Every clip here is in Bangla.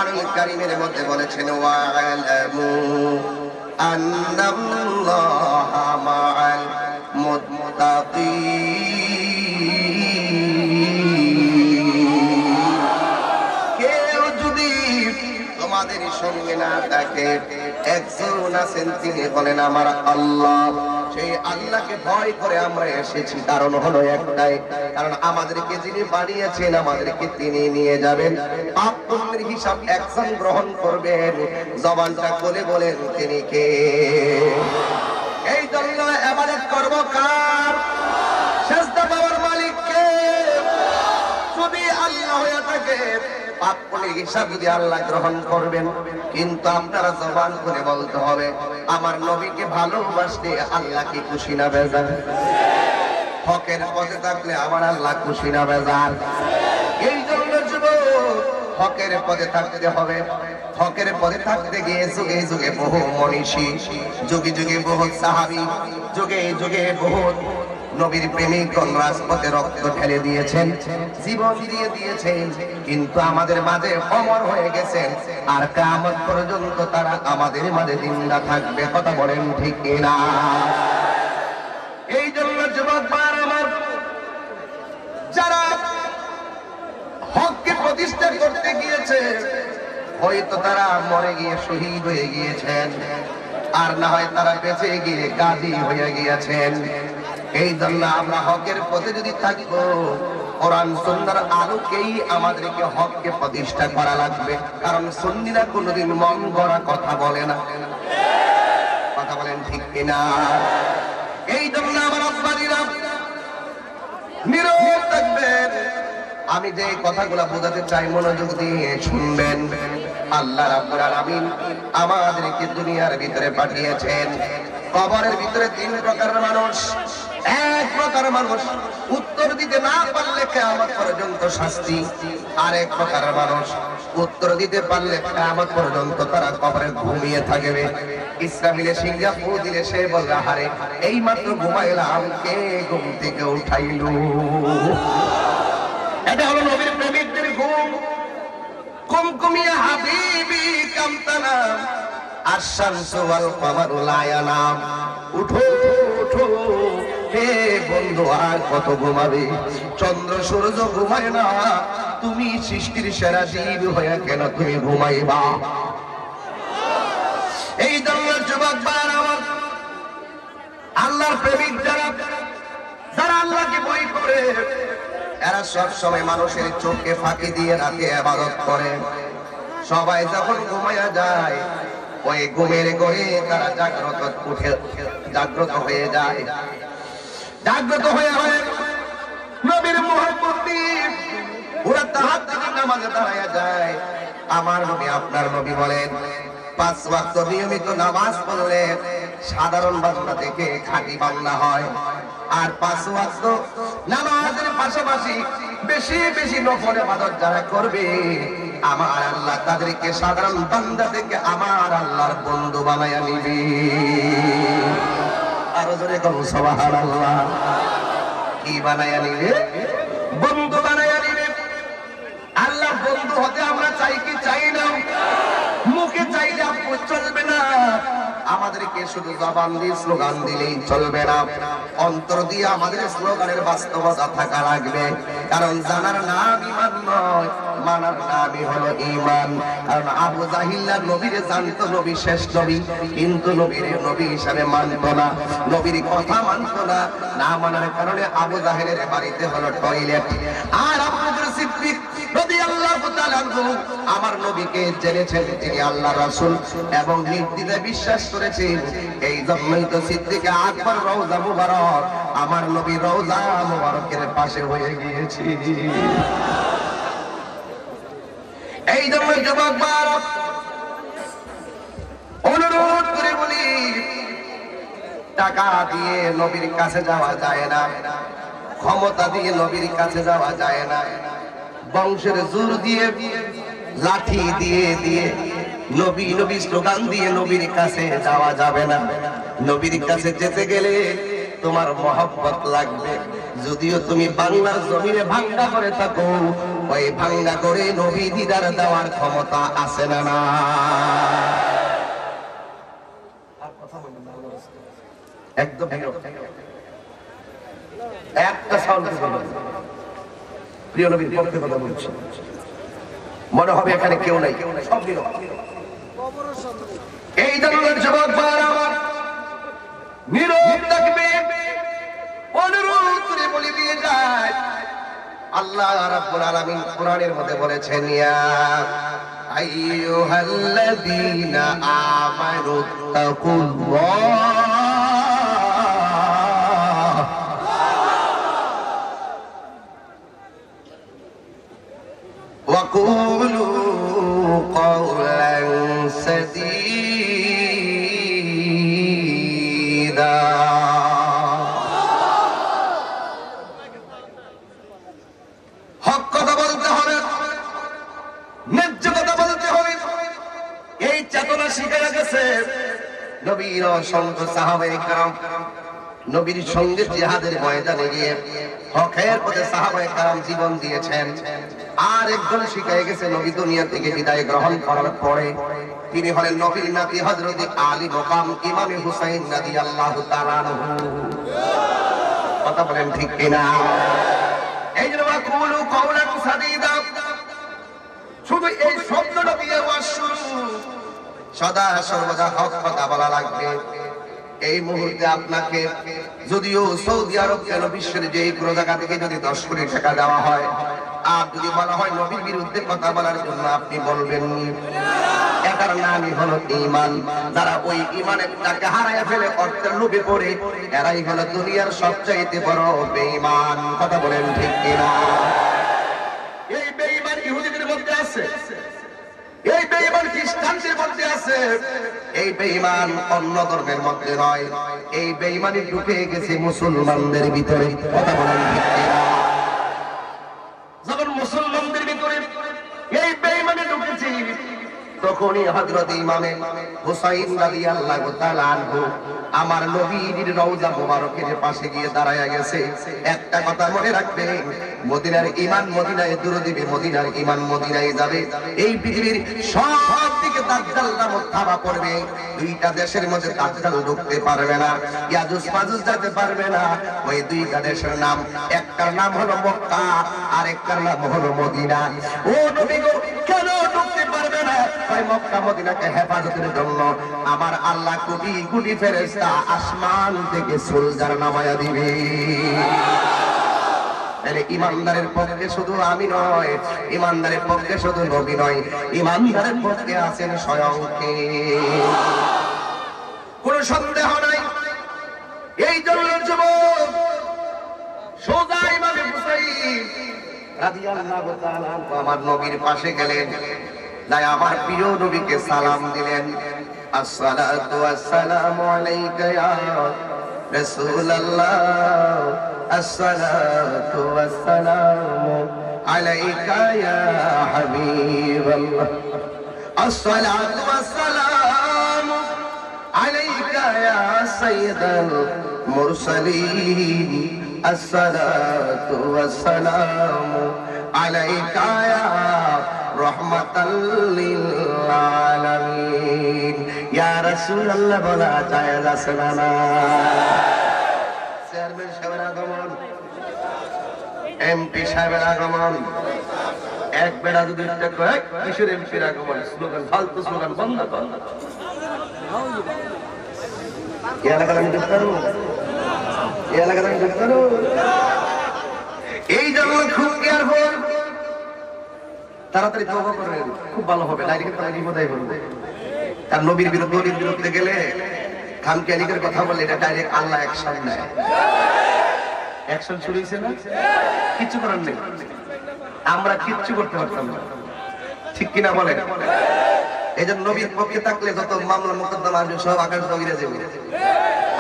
কুরআনুল কারীমের মধ্যে বলেছেন ওয়া'লামু আন্নাল্লাহা মা'আল মুত্তাকিন। কেউ যদি তোমাদের সঙ্গে না থাকে, একজন আছেন তিনি বলেন আমার আল্লাহ। সেই আল্লাহকে ভয় করে আমরা এসেছি, কারণ হলো একটাই, কারণ আমাদেরকে যিনি বানিয়েছেন আমাদেরকে তিনি নিয়ে যাবেন। পাপ পুণ্যের হিসাব একজন গ্রহণ করবেন। জবানটা খুলে বলেন তিনি কে? এই জন্য ইবাদত করব কার? সিজদা পাওয়ার মালিক কে? যদি আল্লাহ হয়ে থাকে, পাপ পুণ্যের হিসাব যদি আল্লাহ গ্রহণ করবেন, কিন্তু আপনারা জবান করে বলতে হবে আমার নবীকে ভালোবাসলে আল্লাহ কি খুশি না বেজার? হকের পথে থাকলে আমার আল্লাহ খুশি না বেজার? এই জন্য যুবক হকের পথে থাকতে হবে। হকের পথে থাকতে গিয়ে যুগে যুগে বহু মনীষী, যুগে যুগে বহু সাহাবী, যুগে যুগে বহু নবীর প্রেমিকগণ রাজপথে রক্ত ঢেলে দিয়েছেন, জীবন দিয়ে দিয়েছেন, কিন্তু আমাদের মাঝে অমর হয়ে গেছেন। আর কিয়ামত পর্যন্ত তারা আমাদের মাঝে জিন্দা থাকবে। কথা বলেন ঠিক কিনা? এই জন্য যুবক ভাইরা আমার, যারা হককে প্রতিষ্ঠা করতে গিয়েছে, হয়তো তারা মরে গিয়ে শহীদ হয়ে গিয়েছেন, আর না হয় তারা বেঁচে গিয়ে গাজী হয়ে গিয়েছেন। এই জন্য আমরা হকের পথে যদি থাকবো, কোরআন সুন্নাহর আলোকেই আমাদেরকে হককে প্রতিষ্ঠা করা লাগবে। কারণ সুন্নিরা কোনোদিন মন গড়া কথা বলে না। কথা বলেন ঠিক কিনা? এই জন্য আমার আব্বাদিরা নীরব থাকবেন। আমি যে কথাগুলো বোঝাতে চাই মনোযোগ দিয়ে শুনবেন। আল্লাহ রাব্বুল আলামিন আমাদেরকে দুনিয়ার ভিতরে পাঠিয়েছেন। কবরের ভিতরে তিন প্রকারের মানুষ। এক প্রকার মানুষ উত্তর দিতে না পারলে কিয়ামত পর্যন্ত শাস্তি, আর এক প্রকার মানুষ উত্তর দিতে পারলে কিয়ামত পর্যন্ত তারা কবরে ঘুমিয়ে থাকবে। ইসরাফিলে সিংহা ফু দিলে সে বলবে হারে এই মাত্র ঘুমাইলাম, কে ঘুম থেকে উঠাইলো? এটা হলো নবীর প্রেমিকদের ঘুম। কুমকুমিয়া হাবিবি কামতানা আশ-শামসু ওয়াল কমারু লা ইয়ানাম। উঠো উঠো হে বন্ধু, আর কত ঘুমাবে? চন্দ্র সূর্য ঘুমায় না, তুমি সৃষ্টির সেরা জীব হয়ে কেন তুমি ঘুমাইবা? এই জন্য যুবক ভাইরা আমার, আল্লাহর প্রেমিক যারা, যারা আল্লাহকে ভয় করে, এরা সব সময় মানুষের চোখে ফাঁকি দিয়ে রাতে ইবাদত করে। সবাই যখন ঘুমায়া যায়, ওই ঘুমের ঘরে তারা জাগ্রত হয়ে যায়। জাগ্রত হয়ে নবীর মুহাব্বত নিয়ে ওরা তাহাজ্জুদের নামাজে দাঁড়ায়া যায়। আমার নবী, আপনার নবী বলেন 5 ওয়াক্ত নিয়মিত নামাজ পড়লে সাধারণ বান্দা থেকে খাঁটি বান্দা হয়। আর 5 ওয়াক্ত নামাজের পাশাপাশি বেশি বেশি নফল ইবাদত যারা করবে, আমার আল্লাহ তাদেরকে সাধারণ বান্দা থেকে আমার আল্লাহর বন্ধু বানায়া নিবে। আরো জোরে বলুন সুবহানাল্লাহ। কি বানায়া নিবে? বন্ধু বানায়া নিবে। আল্লাহ বন্ধু হতে আমরা চাই কি চাই না? মুখে চাইলে চলবে না, আমাদেরকে শুধু জবান দিয়ে স্লোগান দিলেই চলবে না, অন্তর দিয়ে আমাদের স্লোগানের বাস্তবতা থাকা লাগবে। কারণ জানার নাম ঈমান নয়, মানার নামই হলো ঈমান। কারণ আবু জাহিল্লা নবীরে জানতো, নবী শেষ নবী, কিন্তু নবীর নবী হিসাবে মানতো না, নবীর কথা মানতো না। না মানার কারণে আবু জাহেলের বাড়িতে হলো টয়লেট। আর আবু বকর সিদ্দিক রাদিয়াল্লাহু তাআলা আমার নবীকে জেনেছেন তিনি আল্লাহর রাসূল এবং নির্দ্বিধায় বিশ্বাস করেছেন। এই জন্যই তো সিদ্দিক আকবর রওজা মুবারক আমার নবী রওজা মুবারকের পাশে হয়ে গিয়েছে। এই জন্য যুবক ভাইরা অনুরোধ করে বলি, টাকা দিয়ে নবীর কাছে যাওয়া যায় না, ক্ষমতা দিয়ে নবীর কাছে যাওয়া যায় না, বংশের জোর দিয়ে, লাঠি দিয়ে দিয়ে, নবী নবী স্লোগান দিয়ে নবীর কাছে যাওয়া যাবে না। নবীর কাছে যেতে গেলে তোমার মহব্বত লাগবে, যদিও তুমি বাংলার জমিনে ভাঙ্গা করে থাকো, ওই ভাঙ্গা করে নবী দিদার দেওয়ার ক্ষমতা আছে না না? একদম একটা সাউন্ড প্রিয় নবীর পক্ষে কথা বলছি, মনে হবে এখানে কেউ নাই, সব এই ধরনের যুবক ভাইরা আমার নীরব থাকবে, অনুরোধ করে বলে দিয়ে যায়। আল্লাহ রাব্বুল আলামিন কোরআনের মধ্যে বলেছেন, ইয়া আইয়ুহাল্লাযীনা আমানু তাকুল্লাহ ওয়া কুলু কওলান সাদীদা। হক কথা বলতে হবে, ন্যায্য কথা বলতে হবে, এই চেতনা শিখে গেছে নবীর অসংখ্য সাহাবায়ে কেরাম। নবীর সঙ্গে জিহাদের ময়দানে গিয়ে হকের পথে সাহাবায়ে কেরাম জীবন দিয়েছেন। আর একজন শিখে গেছে নবী দুনিয়া থেকে বিদায় গ্রহণ করার পরে, তিনি হলেন নবীর নাতি হযরত আলী মুকাম ইমাম হুসাইন রাদিয়াল্লাহু তাআলা আনহু। কথা বলেন ঠিক কিনা? এই জন্য কুলু কওলান সাদীদা, শুধু এই শব্দটা দিয়ে ওয়াজ শুরু, সদা সর্বদা হক কথা বলা লাগবে। এই মুহূর্তে আপনাকে যদিও সৌদি আরব কেন বিশ্বের যে কোনো জায়গা থেকে যদি 10 কোটি টাকা দেওয়া হয়, আর যদি বলা হয় নবীর বিরুদ্ধে কথা বলার জন্য, আপনি বলবেন এটার নামই হলো ঈমান। যারা ওই ঈমানের টাকা হারায় ফেলে অর্থের লোভে পড়ে, এরাই হলো দুনিয়ার সবচাইতে বড় বেঈমান। কথা বলেন ঠিক কিনা? এই বেঈমান ইহুদিদের মধ্যে আছে, এই বেঈমান খ্রিস্টানদের মধ্যে আছে, এই বেঈমান অন্য ধর্মের মধ্যে নয়, এই বেঈমানি ঢুকে গেছে মুসলমানদের ভিতরে। কথা বলেন ঠিক কিনা? যখন মুসলমানদের ভিতরে এই বেঈমানি ঢুকেছে, তখনই হযরত ইমাম হুসাইন রাদিয়াল্লাহু তাআলা আনহু আমার নবীর রওজা মুবারকের পাশে গিয়ে দাঁড়ায়া গেছে। একটা কথা মনে রাখবেন, মদিনার ঈমান মদিনায় দূর দিবে, মদিনার ঈমান মদিনায় যাবে। এই পৃথিবীর সব দিকে দাজ্জাল নামক থাবা পড়বে, দুইটা দেশের মধ্যে দাজ্জাল ঢুকতে পারবে না, ইয়াজুজ মাজুজ যেতে পারবে না। ওই দুইটা দেশের নাম, একটার নাম হলো মক্কা আর একটার নাম হলো মদিনা। ও নবী গো, কেন ঢুকতে পারবে না? তাই মক্কা মদিনাকে হেফাজতের জন্য আমার আল্লাহ কোটি কোটি ফেরেশতা আসমান থেকে সোলজার নামায়া দিবে। ইমানদারের পক্ষে শুধু আমি নয়, ইমানদারের পক্ষে শুধু নবী নয়, ইমানদারের পক্ষে আছেন স্বয়ং কে? কোন সন্দেহ নাই। এই জন্য যুবক সোজা ইমাম হুসাইন রাদিয়াল্লাহু তাআলা আমার নবীর পাশে গেলেন, তাই আমার প্রিয় নবীকে সালাম দিলেন। আসসালাতু ওয়াসসালামু আলাইকা ইয়া রাসূলুল্লাহ, আসসালাতু ওয়াসসালামু আলাইকা ইয়া হাবিবাল্লাহ, আসসালাতু ওয়াসসালামু আলাইকা ইয়া সাইয়্যিদাল মুরসালিন, আসসালাতু ওয়াসসালামু আলাইকা ইয়া রাহমাতাল লিল আলামিন। ইয়া রাসূলুল্লাহ বলা যায় না? চেয়ারম্যান সাহেবের আগমন, এমপি সাহেবের আগমন, এক বেড়া যদি কিশোর এমপির আগমন, স্লোগান ফালতু স্লোগান বন্ধ কর। এই এলাকার আমি ঢুকতে পারবো, এই এলাকার আমি ঢুকতে পারবো। এই জন্য খুব কেয়ারফুল, তাড়াতাড়ি তওবা করেন, খুব ভালো হবে, ডাইরেক্ট তারা বিপদায় পড়বে। আর নবীর বিরুদ্ধে গেলে খামখেয়ালির কথা বললে এটা ডাইরেক্ট আল্লাহ অ্যাকশন নেয়। অ্যাকশন শুরু হয়েছে না? কিচ্ছু করার নেই, আমরা কিচ্ছু করতে পারতাম না, ঠিক কিনা বলেন? এই জন্য নবীর পক্ষে থাকলে যত মামলা মোকদ্দমা আসবে সব আকাশ দগিরে যাবে,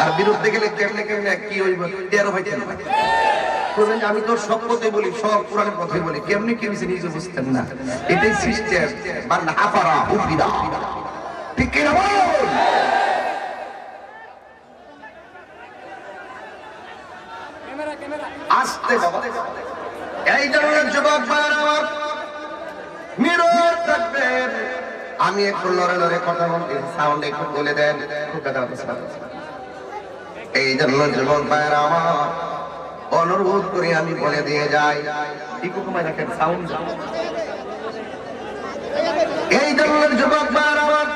আর বিরুদ্ধে গেলে কেমনে কেমনে কি হইব টেরও পাইতেন না। আমি তোর সব কথাই বলি, সব কোরআনের কথাই বলি, কেমনি কি হয়েছে নিজে বুঝতেন না। এটাই সিস্টেম, বান্না আপারা উপিরা, ঠিক কিনা বল? আজ আস্তে বাবা। এই জন্য যুবক ভাইরা আমার নীরব থাকবেন। আমি একটু লড়ে লড়ে কথা বলতে, সাউন্ড একটু তুলে দেন। এই জন্য যুবক ভাইরা আমার অনুরোধ করে আমি বলে দিয়ে যাই, একটু কমায় রাখেন সাউন্ড। এই জন্য যুবক ভাইরা আমার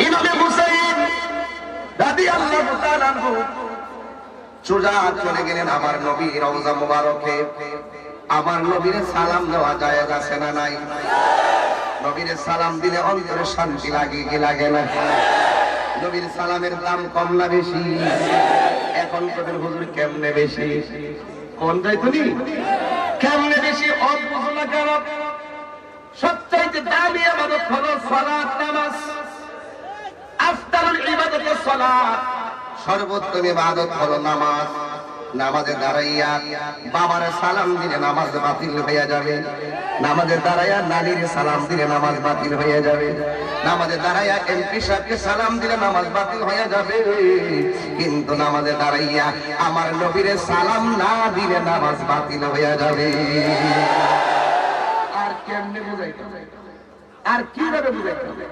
ইমাম হুসাইন রাদিয়াল্লাহু তাআলা আনহু সোজা চলে গেলেন আমার নবীর রওজা মুবারকে। আমার নবীর সালাম দেওয়া জায়েজ আছে না নাই? নবীর সালাম দিলে অন্তরে শান্তি লাগে কি লাগে না? নবীর সালামের দাম কম না বেশি? এখন তোদের হুজুর কেমনে বেশি? কোন যাইতনি কেমনে বেশি? অদ্ভুত না কেন? সবচাইতে দামি ইবাদত হলো সালাত নামাজ। আফতারুল ইবাদত সালাত, সর্বোত্তম ইবাদত হলো নামাজ। নামাজে দাঁড়াইয়া বাবারে সালাম দিলে নামাজ বাতিল হয়ে যাবে। নামাজে দাঁড়াইয়া নানির সালাম দিলে নামাজ বাতিল হয়ে যাবে। নামাজে দাঁড়াইয়া এমপি সাহেবকে সালাম দিলে নামাজ বাতিল হয়ে যাবে। কিন্তু নামাজে দাঁড়াইয়া আমার নবীরে সালাম না দিলে নামাজ বাতিল হয়ে যাবে। আর কেমনে বুঝাইতে হবে? আর কিভাবে বুঝাইতে হবে?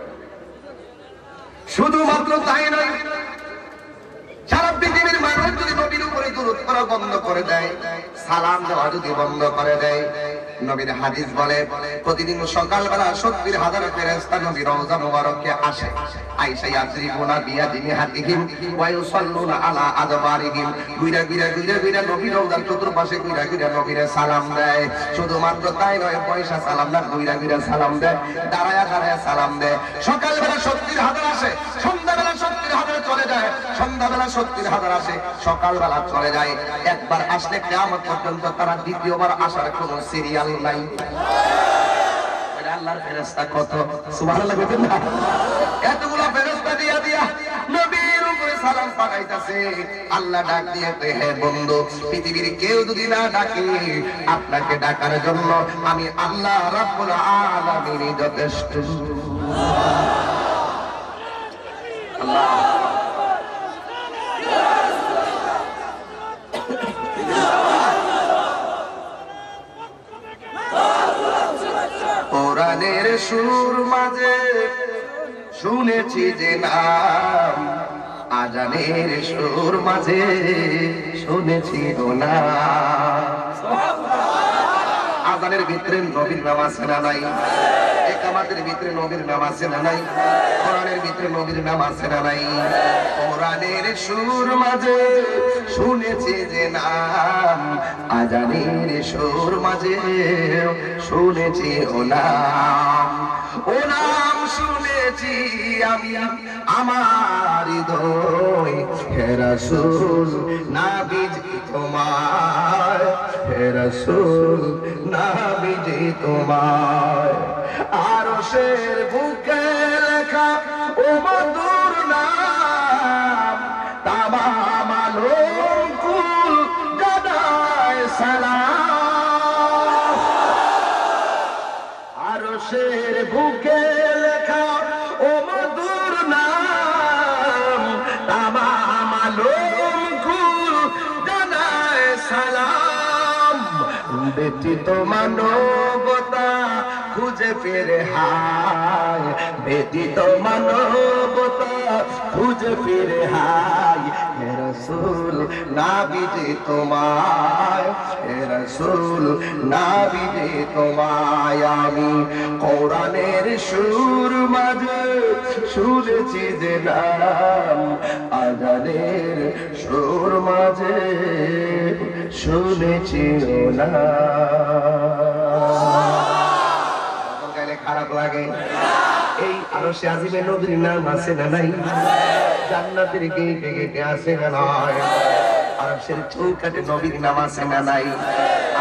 শুধুমাত্র তাই নয়, সারা পৃথিবীর মানুষ যদি নবীর উপরে দুরূদ করা বন্ধ করে দেয়, সালাম দেওয়া যদি বন্ধ করে দেয়, নবীর হাদিস বলে প্রতিদিন সকালবেলা 70,000 ফেরেশতা নবীর রওজা মুবারকে আসে। আয়েশা ইয়াজরিবুনা বিয়াদিনি হাতিহিম ওয়া ইউসাল্লুনা আলা আদবারিহিম। গুইরা গুইরা গুইরা গুইরা নবীর রওজার চতুর্পাশে গুইরা গুইরা নবীরে সালাম দেয়। শুধুমাত্র তাই নয়, পয়সা সালাম না, গুইরা গুইরা সালাম দেয়, দাঁড়ায়া দাঁড়ায়া সালাম দেয়। সকালবেলা 70,000 আসে, সন্ধ্যাবেলা 70,000 চলে যায়। সন্ধ্যাবেলা 70,000 আসে, সকালবেলা চলে যায়। একবার আসলে কিয়ামত পর্যন্ত তারা দ্বিতীয়বার আসার কোনো সিরিয়াল নাই। আল্লাহর ফেরেশতা কত সুবহানাল্লাহ বলেন না? এতগুলো ফেরেশতা দিয়া দিয়া নবীর উপরে সালাম পাঠাইতাছে। আল্লাহ ডাক দিয়ে কয়, হে বন্ধু, পৃথিবীর কেউ যদি না ডাকে, আপনাকে ডাকার জন্য আমি আল্লাহ রাব্বুল আলামিন যথেষ্ট। আল্লাহ কোরআনের সুর মাঝে শুনেছি যে নাম, আজানের সুর মাঝে শুনেছি গো নাম। আজানের ভিতরে নবীর নাম আছে না নাই? একামাতের ভিতরে নবীর নাম আছে না নাই? কোরআনের ভিতরে নবীর নাম আছে না নাই? কোরআনের সুর মাঝে শুনেছি যে নাম, আজানের সুর মাঝে শুনেছি ও নাম। ও নাম শুনেছি আমি আমার হৃদয়, হে রাসূল নবীজি তোমার, হে রাসূল নবীজি তোমার। আরশের বুকে লেখা ও মধুর নাম, তামাম আলম কুল জানায় সালাম। আরশের বুকে লেখা ও মধুর নাম, তামাম আলম কুল জানায় সালাম। ব্যতীত মানবতা খুঁজে ফিরে হায়, ব্যতীত মানবতা খুঁজে ফিরে হায়। হে রাসূল নবীজি তোমায়, হে রাসূল নবীজি তোমায়। আমি কোরআনের সুর মাঝে শুনেছি যে নাম, আজানের সুর মাঝে শুনেছি ও নাম। খারাপ লাগে? এই আরশে আজিমে নবীর নাম আছে না নাই? জান্নাতের গেটে গেটে আছে না নাই? আরশের চৌকাঠে নবীর নাম আছে না নাই?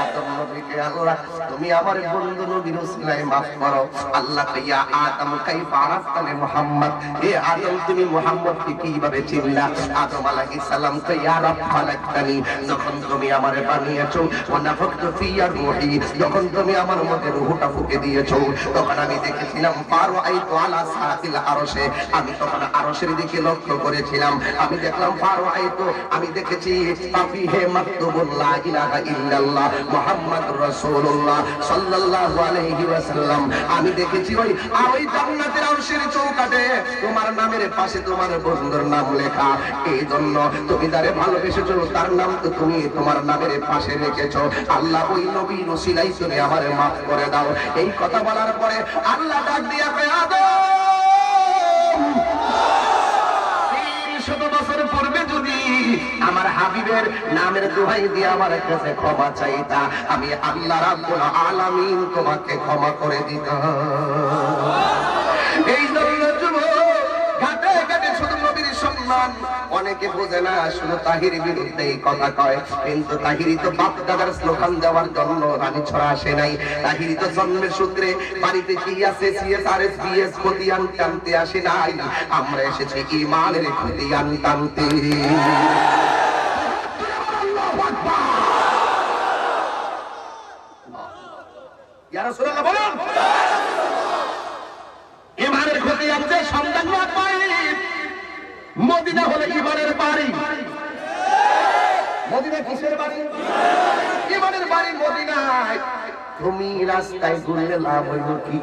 আদম নবীকে আল্লাহ তুমি আমার বন্ধু নবীর উসিলায় maaf করো। আল্লাহ ইয়া আদম কাইফা আরাফতানি মুহাম্মদ, হে আদম তুমি মুহাম্মদকে কিভাবে চিনলা? আদম আলাইহিস সালাম তো ইয়া রাব খালাকতানি, যখন তুমি আমারে বানিয়েছো, ওয়া নাফাখতু ফিয়া রূহি, যখন তুমি আমার মধ্যে রূহটা ফুঁকে দিয়েছো, তখন আমি দেখেছিলাম ফারাআইতু আলা সাতিল আরশে, আমি তখন আরশের দিকে লক্ষ্য করেছিলাম, আমি দেখলাম ফারাআইতু, আমি দেখেছি তাফিহে মাকতুবুল লা ইলাহা ইল্লাল্লাহ মুহাম্মাদুর রাসূলুল্লাহ সাল্লাল্লাহু আলাইহি ওয়াসাল্লাম, আমি দেখেছি ওই জান্নাতের আরশের চৌকাঠে তোমার নামের পাশে তোমার বন্ধুর নাম লেখা। এই জন্য তুমি যারে ভালোবেসেছো তার নাম তো তুমি তোমার নামের পাশে রেখেছো। আল্লাহ ওই নবীর ওসিলাই তুমি আমারে maaf করে দাও। এই কথা বলার পরে আল্লাহ ডাক দিয়া কয় আদম 300 বছর পূর্বে যদি আমার হাবিবের নামের দোহাই দিয়ে আমার কাছে ক্ষমা চাইতা, আমি আল্লাহ রাব্বুল আলামিন তোমাকে ক্ষমা করে দিতাম। এই জন্য ঘাটে ঘাটে শুধু নবীর সম্মান অনেকে বোঝে না, শুধু তাহির বিরুদ্ধে এই কথা কয়, কিন্তু তাহিরি তো বাপ দাদার স্লোগান দেওয়ার জন্য রানী ছড়া আসে নাই। তাহিরি তো জন্মের সূত্রে বাড়িতে কি আছে সিএসআরএস বিএস খতিয়ান টানতে আসে নাই, আমরা এসেছি ঈমানের খতিয়ান টানতে। ইয়া রাসূলুল্লাহ বলুন, ঈমানের খতিয়ান যে সন্তান না পায়, মদিনা হলো ঈমানের বাড়ি। মদিনা কিসের বাড়ি? ঈমানের বাড়ি মদিনায়। তুমি রাস্তায় ঘুরলে লাভ হইল কি?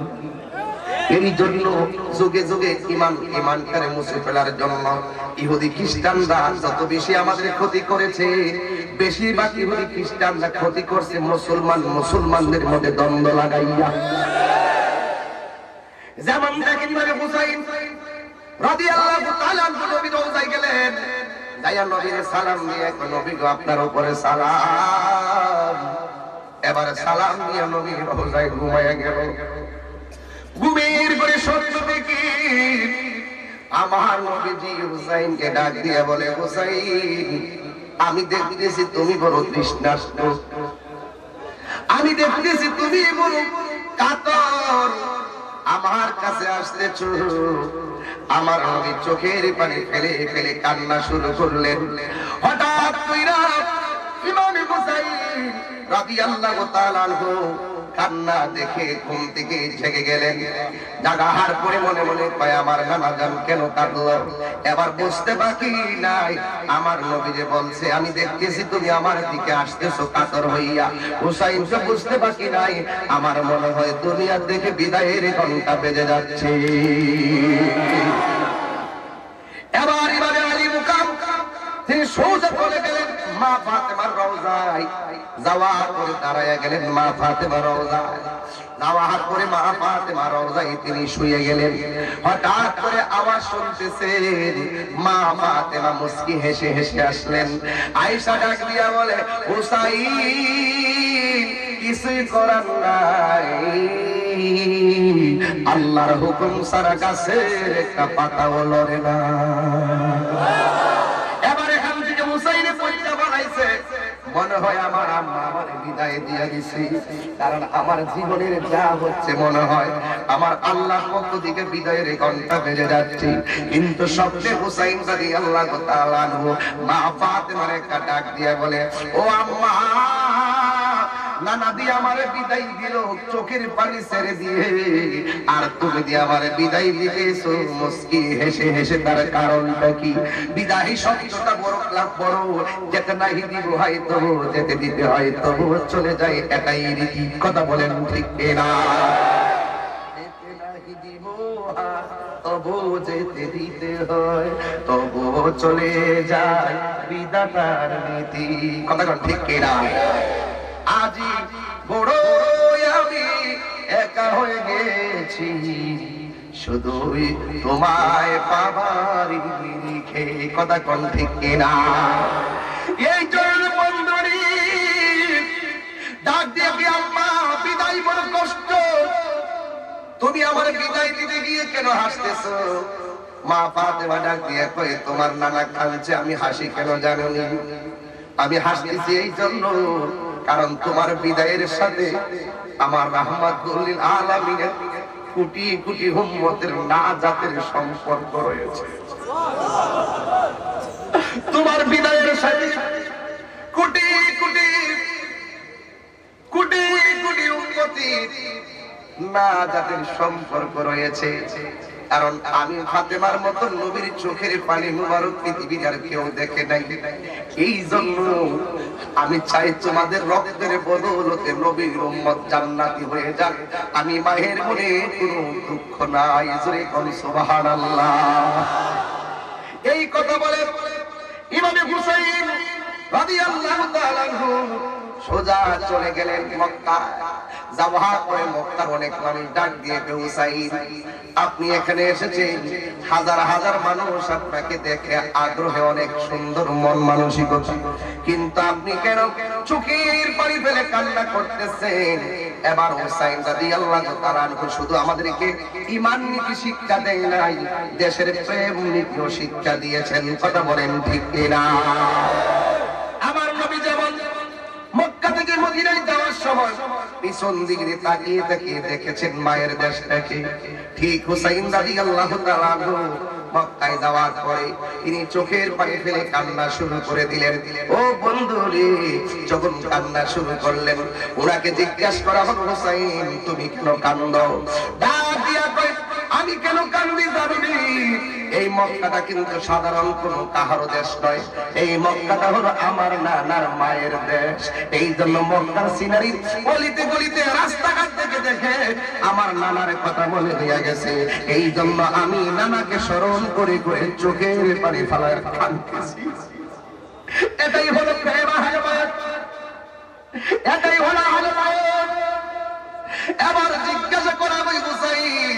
এই জন্য যুগে যুগে ঈমানটারে মুছে ফেলার জন্য ইহুদি খ্রিস্টানরা যত বেশি আমাদের ক্ষতি করেছে, বেশিরভাগ ইহুদি খ্রিস্টানরা ক্ষতি করছে মুসলমানদের মধ্যে দ্বন্দ্ব লাগাইয়া। যেমন দেখেন হুসাইন রাদিয়াল্লাহু তাআলা নবী রওজায় গেলেন, যাইয়া নবীর সালাম দিয়ে নবী গো আপনার উপরে সালাম। এবারে সালাম দিয়ে নবী রওজায় ঘুমায়া গেল। ঘুমের করে স্বপ্ন দেখি আমার নবীজি হুসাইনকে ডাক দিয়ে বলে, হুসাইন আমি দেখতেছি তুমি বড় তৃষ্ণার্ত, আমি দেখতেছি তুমি বড় কাতর, আমার কাছে আসতেছ। আমার নবী চোখের পানি ফেলে ফেলে কান্না শুরু করলেন। হঠাৎ কইরা ইমাম হুসাইন রাদিয়াল্লাহু তাআলা আনহু কান্না দেখে ঘুম থেকে জেগে গেলেন। জাগাহার পরে মনে মনে কয় আমার নানা জান কেন কাঁদলো? এবার বুঝতে বাকি নাই, আমার নবী যে বলছে আমি দেখতেছি তুমি আমার দিকে আসতেছো কাতর হইয়া। হুসাইন তো বুঝতে বাকি নাই, আমার মনে হয় দুনিয়া থেকে বিদায়ের ঘন্টা বেজে যাচ্ছে। এবার ইমামে আলী মুকাম তিনি সোজা চলে গেলেন মা ফাতেমার রওজায়, যাওয়ার পরে দাঁড়ায়া গেলেন মা ফাতেমার রওজায়। যাওয়ার পরে মা ফাতেমার রওজায় তিনি শুয়ে গেলেন। হঠাৎ করে আওয়াজ শুনতেছেন, মা ফাতেমা মুস্কি হেসে হেসে আসলেন। আয়েশা ডাক দিয়া বলে, হুসাইন কিছুই করার নাই, আল্লাহর হুকুম ছাড়া গাছের একটা পাতাও লড়ে না। এবার এখান থেকে হুসাইনে পয়সা বানাইছে, মনে হয় আমার আম্মা আমার বিদায় দিয়ে দিছে, কারণ আমার জীবনের যা হচ্ছে মনে হয় আমার আল্লাহর পক্ষ থেকে বিদায়ের ঘন্টা বেজে যাচ্ছে। কিন্তু স্বপ্নে হুসাইন রাদিয়াল্লাহু তাআলা আনহু মা ফাতেমার একটা ডাক দিয়ে বলে, ও আম্মা, নানা দিয়ে আমারে বিদায় দিল চোখের পানি ছেড়ে দিয়ে, আর তুমি দিয়ে আমারে বিদায় দিতেছো মুস্কি হেসে হেসে, তার কারণটা কি? বিদায় শব্দটা বড় লাভ বড়, যেতে নাই দিব হয়তো যেতে দিতে হয় তবু চলে যায়, এটাই রীতি। কথা বলেন ঠিক না? যেতে নাই দিব তবু যেতে দিতে হয়, তবু চলে যায় বিধাতার নীতি। কথা বলেন ঠিক না? আজি বড় আমি একা হয়ে গেছি, শুধুই তোমায় পাবার লিখে। কথা কোন ঠিক কিনা? এই জন্য বন্ধুরি ডাক দিয়ে কি আম্মা বিদায় বড় কষ্ট, তুমি আমার বিদায় দিতে গিয়ে কেন হাসতেছো? মা ফাতেমা ডাক দিয়ে কয়, তোমার নানা কাঁদছে আমি হাসি কেন জানো নি? আমি হাসতেছি এই জন্য কারণ তোমার বিদায়ের সাথে আমার রাহমাতুল লিল আলামিনের কোটি কোটি উম্মতের নাজাতের সম্পর্ক রয়েছে। তোমার বিদায়ের সাথে কোটি কোটি কোটি কোটি উম্মতের নাজাতের সম্পর্ক রয়েছে। কারণ আমি ফাতেমার মতো নবীর চোখের পানি মুবারক পৃথিবীর আর কেউ দেখে নাই। এই জন্য আমি চাই তোমাদের রক্তের বদৌলতে নবীর উম্মত জান্নাতি হয়ে যাক। আমি মায়ের মনে কোনো দুঃখ নাই, জোরে কোন সুবহানাল্লাহ। এই কথা বলে ইমামে হুসাইন রাদিয়াল্লাহু তাআলা আনহু সোজা চলে গেলেন মক্কা। যাওয়ার পরে মক্কার অনেক মানুষ ডাক দিয়ে হুসাইন, আপনি এখানে এসেছেন, হাজার হাজার মানুষ আপনাকে দেখে আগ্রহে অনেক সুন্দর মন মানসিকতা, কিন্তু আপনি কেন চোখের পানি ফেলে কান্না করতেছেন? এবার হুসাইন রাদিয়াল্লাহু তাআলা আনহু শুধু আমাদেরকে ঈমান নীতি শিক্ষা দেন নাই, দেশের প্রেম নীতিও শিক্ষা দিয়েছেন। কথা বলেন ঠিক কিনা? আমার নবী যেমন মক্কা থেকে মদিনায় যাওয়ার সময় পিছন দিকে তাকিয়ে তাকিয়ে দেখেছেন মায়ের দেশটাকে, ঠিক হুসাইন রাদিয়াল্লাহু তাআলা আনহু মক্কায় যাওয়ার পরে তিনি চোখের পানি ফেলে কান্না শুরু করে দিলেন। ও বন্ধুরে, যখন কান্না শুরু করলেন ওনাকে জিজ্ঞাসা করা হলো, হুসাইন তুমি কেন কান্দো? ডাক দিয়া কয়, আমি কেন কান্দি জানি? এই মক্কাটা কিন্তু সাধারণ কোনো কাহারো দেশ নয়, এই মক্কাটা হলো আমার নানার মায়ের দেশ। এই জন্য মক্কার সিনারি গলিতে গলিতে রাস্তাঘাট থেকে দেখে আমার নানার কথা মনে হয়ে গেছে। এই জন্য আমি নানাকে স্মরণ করে করে চোখের পানি ফেলায় কাঁদতেছি। এটাই হলো প্রেম, এটাই হলো আহলাদ। এবার জিজ্ঞাসা করা হয়, হুসাইন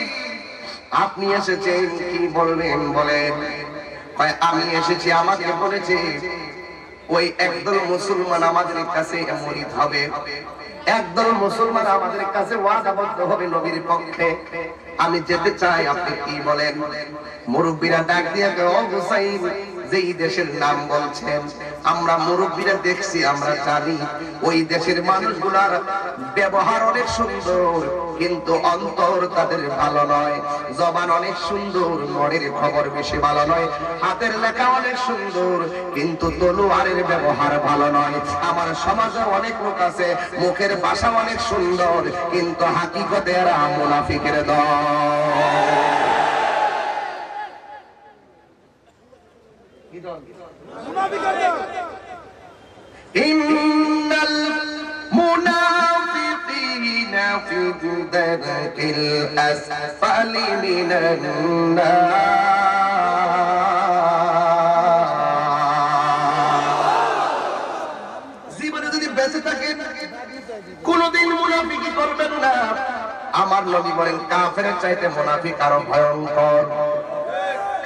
আপনি এসেছেন কি বলবেন? বলেন। আমি এসেছি, আমাকে বলেছে ওই একদল মুসলমান আমাদের কাছে মুরিদ হবে, একদল মুসলমান আমাদের কাছে ওয়াদাবদ্ধ হবে নবীর পক্ষে। আমি যেতে চাই, আপনি কি বলেন? মুরব্বীরা ডাক দিয়ে ও হুসাইন, যেই দেশের নাম বলছেন আমরা মুরব্বীরা দেখছি, আমরা জানি ওই দেশের মানুষগুলার ব্যবহার অনেক সুন্দর, কিন্তু অন্তর তাদের ভালো নয়। জবান অনেক সুন্দর, মনের খবর বেশি ভালো নয়। হাতের লেখা অনেক সুন্দর, কিন্তু তলোয়ারের ব্যবহার ভালো নয়। আমার সমাজে অনেক লোক আছে, মুখের ভাষা অনেক সুন্দর, কিন্তু হাকিকতে এরা মুনাফিকের দল। ইন্নাল মুনাফিকিনা ফি দারকিল আসফালি মিনান নার। জীবনে যদি বেঁচে থাকেন কোনদিন মুনাফিকি করবেন না। আমার নবী বলেন কাফেরের চাইতে মুনাফিক আরো ভয়ঙ্কর।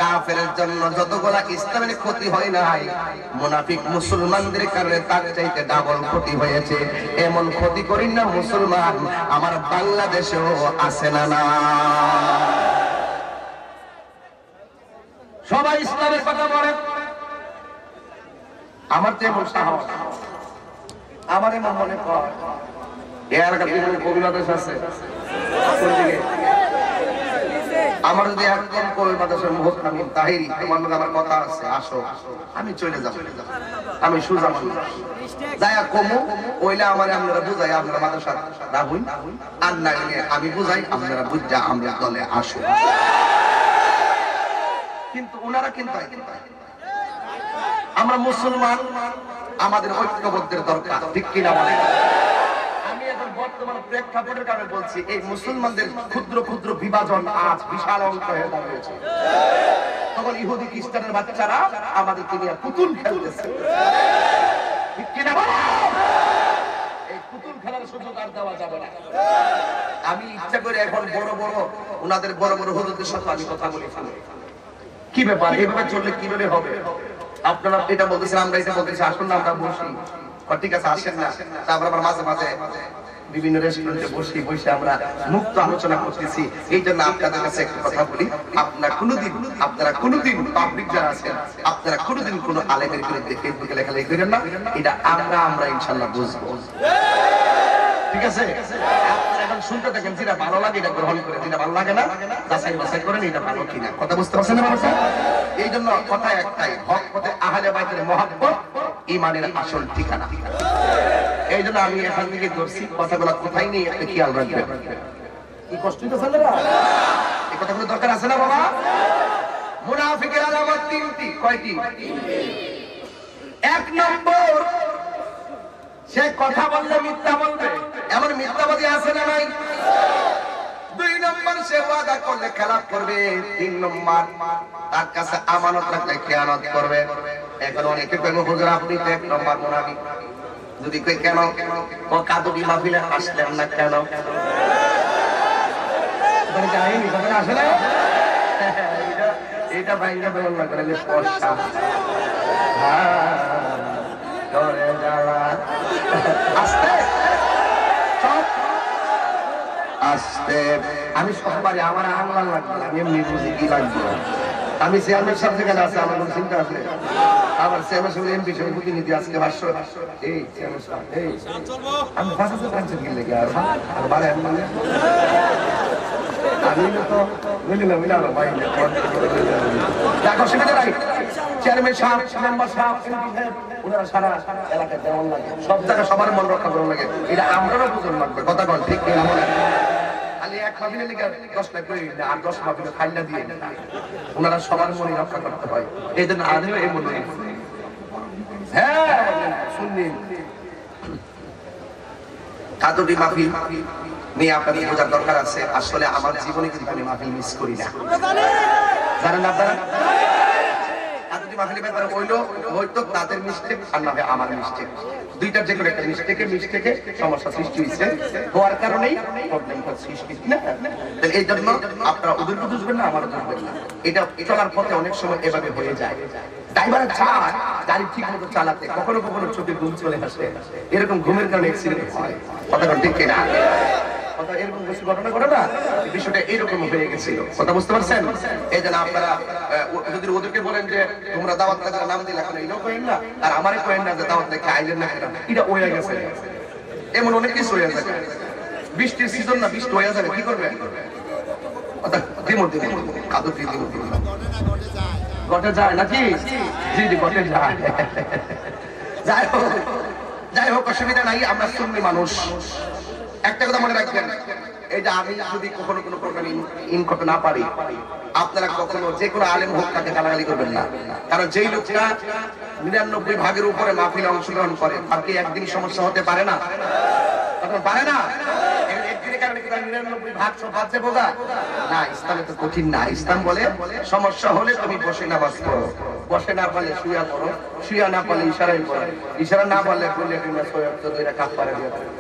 কাফেরের জন্য যতগুলা ইসলামের ক্ষতি হয় নাই, মুনাফিক মুসলমানদের কারণে তার চাইতে ডাবল ক্ষতি হয়েছে। এমন ক্ষতি করি না মুসলমান আমার বাংলাদেশেও আছে না? না, সবাই ইসলামের কথা বলে। আমার যে সাহস, আমার এমন মনে কর এর কাছে কবিবাদেশ আছে। আমার যদি একদম কবিবাদেশের মুহূর্ত আমি তাহিরি, তোমার মধ্যে আমার কথা আছে, আসো আমি চলে যাবো, আমি সুজা যাইয়া কমু ওইলে আমার আপনারা বুঝাই, আপনারা মাদ্রাসা রাখুন, আর না আমি বুঝাই, আপনারা বুঝা আমরা দলে আসো। কিন্তু ওনারা কিন্তু আমরা মুসলমান, আমাদের ঐক্যবদ্ধের দরকার, ঠিক কিনা বলেন? আমি এখন বর্তমান প্রেক্ষাপটের কারণে বলছি, এই মুসলমানদের ক্ষুদ্র ক্ষুদ্র বিভাজন আজ বিশাল অংশ হয়ে দাঁড়িয়েছে। তখন ইহুদি খ্রিস্টানের বাচ্চারা আমাদেরকে নিয়ে পুতুল খেলতেছে, ঠিক কিনা বলেন? এই পুতুল খেলার সুযোগ আর দেওয়া যাবে না। আমি ইচ্ছা করে এখন বড় বড় ওনাদের বড় বড় হুজুরদের সাথে আমি কথা বলি, কি ব্যাপার, এভাবে চললে কিভাবে হবে? আপনারা এটা বলতেছেন, আমরা এটা বলতেছি, আসুন না আমরা বসি, ঠিক আছে আসেন না। তারপর আবার মাঝে মাঝে বিভিন্ন রেস্টুরেন্টে বসে বসে আমরা মুক্ত আলোচনা করতেছি। এই জন্য আপনাদের কাছে একটা কথা বলি, আপনারা কোনোদিন পাবলিক যারা আছেন আপনারা কোনোদিন কোনো আলেমের বিরুদ্ধে ফেসবুকে লেখালেখি করেন না। এটা আমরা ইনশাল্লাহ বুঝবো, ঠিক আছে? আপনারা এখন শুনতে থাকেন, যেটা ভালো লাগে এটা গ্রহণ করে, যেটা ভালো লাগে না যাচাই বাছাই করেন এটা ভালো কিনা। কথা বুঝতে পারছেন না? এই জন্য কথা একটাই, হক পথে আহলে বাইতের মহব্বত ঈমানের আসল ঠিকানা। এই জন্য আমি এখান থেকে ধরছি, কথাগুলো কোথায় নেই একটা খেয়াল রাখবেন। কি কষ্ট হইতেছে না? এই কথাগুলো দরকার আছে না বাবা? মুনাফিকের আলামত তিনটি। কয়টি? এক নম্বর, সে কথা বললে মিথ্যা বলবে, এমন মিথ্যাবাদী আছে না নাই? দুই নম্বর, সে ওয়াদা করলে খেলাপ করবে। তিন নম্বর, তার কাছে আমানত রাখলে খেয়ানত করবে। এখন অনেকে কইব হুজুর আপনি তো এক নম্বর মুনাফিক। যদি কই কেন, ও কাদুরি মাহফিলে আসলেন না কেন? মানে জানেনি কথা আসলে এটা বাইরে বেরোন না করে পয়সা ধরে যাওয়া আস্তে আস্তে। আমি সববারে আমার আংলান লাগবে, আমি এমনি বুঝি কি লাগবে। আমি চেয়ারম্যান সাহেব যেখানে আছে আমার কোনো চিন্তা আছে। আমার চেয়ারম্যান সাহেব এমপি সাহেব প্রতিনিধি আজকে 500 এই চেয়ারম্যান সাহেব এই আমি 500 টাকা কিনলে কি আর বারে মানে আমি তো মিলিলাম ভাই দেখো সেটা নাই। চেয়ারম্যান সাহেব, মেম্বার সাহেব, এমপি সাহেব ওনারা সারা এলাকায় যেমন লাগে সব জায়গায় সবার মন রক্ষা করা লাগে। এটা আমরাও বুঝুন লাগবে। কথা বল ঠিক কিনা? খালি এক মাহফিলে লিখে 10 লাখ করে আর 10 মাহফিলে ফাইলটা দিয়ে ওনারা সবার মনে রক্ষা করতে হয়। এই জন্য আমিও এই মনে হ্যাঁ শুনলেন কাদুরি মাহফিল নিয়ে আপনাদের বোঝার দরকার আছে। আসলে আমার জীবনে কিন্তু আমি মাহফিল মিস করি না, জানেন আপনারা? কাদুরি মাহফিলের ব্যাপারে হয়তো তাদের মিস্টেক আর না আমার মিস্টেক, দুইটার যে কোনো একটা মিস্টেকে সমস্যা সৃষ্টি হয়েছে, হওয়ার কারণেই প্রবলেমটা সৃষ্টি না। এই জন্য আপনারা ওদেরকে বুঝবেন না, আমারও বুঝবেন না। এটা চলার পথে অনেক সময় এভাবে হয়ে যায়। ড্রাইভার চায় গাড়ি ঠিক মতো চালাতে, কখনো কখনো চোখে ঘুম চলে আসে, এরকম ঘুমের কারণে অ্যাক্সিডেন্ট হয়। কথা ঠিক কিনা? কথা এরকম বেশি ঘটনা ঘটে না, বিষয়টা এরকম হয়ে গেছিল। কথা বুঝতে পারছেন? এই জন্য আপনারা যদি ওদেরকে বলেন যে তোমরা দাওয়াত থেকে নাম দিলে এখন এইটাও করেন না, আর আমারে করেন না যে দাওয়াত থেকে আইলেন না, এটা হয়ে গেছে। এমন অনেক কিছু হয়ে যাবে। বৃষ্টির সিজন না, বৃষ্টি হয়ে যাবে, কি করবে? ঘটে যায় নাকি? জি জি ঘটে যায়। যাই হোক অসুবিধা নাই, আমরা সুন্নি মানুষ। একটা কথা মনে রাখবেন, এটা আমি যদি কখনো কোনো প্রোগ্রামে ইন করতে না পারি, আপনারা কখনো যে কোনো আলেম হোক তাকে গালাগালি করবেন না। কারণ যেই লোকটা 99 ভাগের উপরে মাহফিলে অংশগ্রহণ করে তার কি একদিন সমস্যা হতে পারে না? তখন পারে না। একদিনের কারণে কি তার 99 ভাগ সব বাদ যাবে না? ইসলামে তো কঠিন না। ইসলাম বলে সমস্যা হলে তুমি বসে নামাজ পড়ো, বসে না পারলে শুয়া পড়ো, শুয়া না পারলে ইশারায় পড়ো, ইশারা না পারলে বললে তুমি দুইটা কাফারা দিয়ে পড়ো।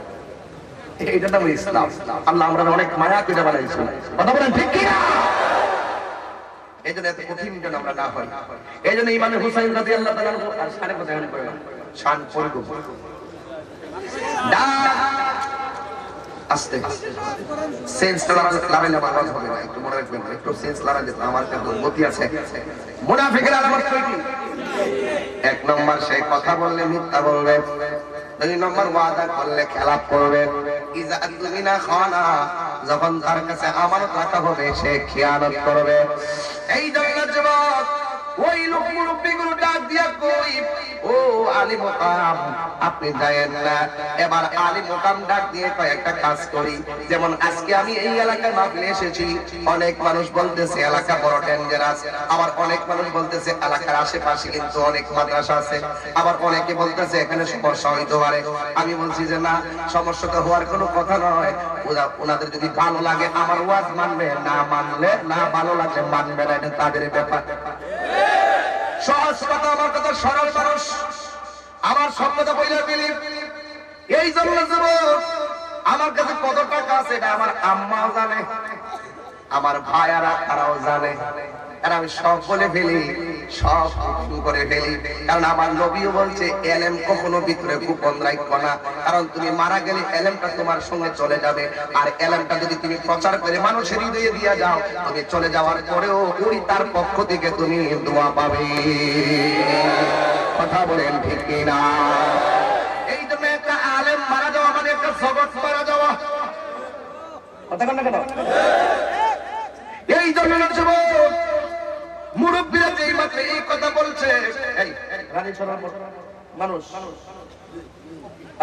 এটা তো ইসলাম। আল্লাহ আমরা অনেক মায়া করে বানাইছি। কথা বলেন ঠিক কি না? এই জন্য এত কঠিন যেন আমরা না হয়। এই জন্য ইমাম হুসাইন রাদিয়াল্লাহু তাআলা আর শানে বয়ান করেন, শান পড়ব আস্তে সেন্স লাগাইলে আওয়াজ হবে না। একটু মনে রাখবেন, একটু সেন্স লাগাইলে আমার কাছে গতি আছে। মুনাফিকের আলামত কয়টি? এক নম্বর, সে কথা বললে মিথ্যা বলবে। দুই নম্বর, ওয়াদা করলে খেলাপ করবে। ইজা তুমিনা খানা, যখন তার কাছে আমানত রাখা হবে সে খেয়ানত করবে। এই জন্য যুবক ওই লোক মুরব্বিগুলো ডাক দিয়া কই, ও আলী মুকাম আপনি যায়েন না। এবার আলী মুকাম ডাক দিয়ে কয়েকটা কাজ করি। যেমন আজকে আমি এই এলাকার মাহফিলে এসেছি, অনেক মানুষ বলতেছে এলাকা বড় ডেঞ্জারাস, আবার অনেক মানুষ বলতেছে এলাকার আশেপাশে কিন্তু অনেক মাদ্রাসা আছে, আবার অনেকে বলতেছে এখানে সমস্যা হইতে পারে। আমি বলছি যে না, সমস্যা তো হওয়ার কোনো কথা নয়। ওনাদের যদি ভালো লাগে আমার ওয়াজ মানবে, না মানলে না, ভালো লাগলে মানবে না, এটা তাদের ব্যাপার। সহজ কথা, আমার কথা সরল মানুষ, আমার সব কথা বইলা দিলি। এই জন্য যুবক আমার কাছে কত টাকা আছে এটা আমার আম্মাও জানে, আমার ভাইয়ারা তারাও জানে, আর আমি সব বলে ফেলি। সব শুরু করে ফেলি। কারণ আমার নবীও বলছে এলেম কখনো ভিতরে গোপন রাখো না, কারণ তুমি মারা গেলে এলেমটা তোমার সঙ্গে চলে যাবে। আর এলেমটা যদি তুমি প্রচার করে মানুষের হৃদয়ে দিয়ে যাও, তুমি চলে যাওয়ার পরেও ওই তার পক্ষ থেকে তুমি দোয়া পাবে। কথা বলেন ঠিক কিনা? এই জন্য একটা আলেম মারা যাওয়া মানে একটা জগৎ মারা যাওয়া। কথা বলেন না কেন? এই জন্য মুরব্বীরা যেই মাত্র এই কথা বলছে, এই রানী সোনার মানুষ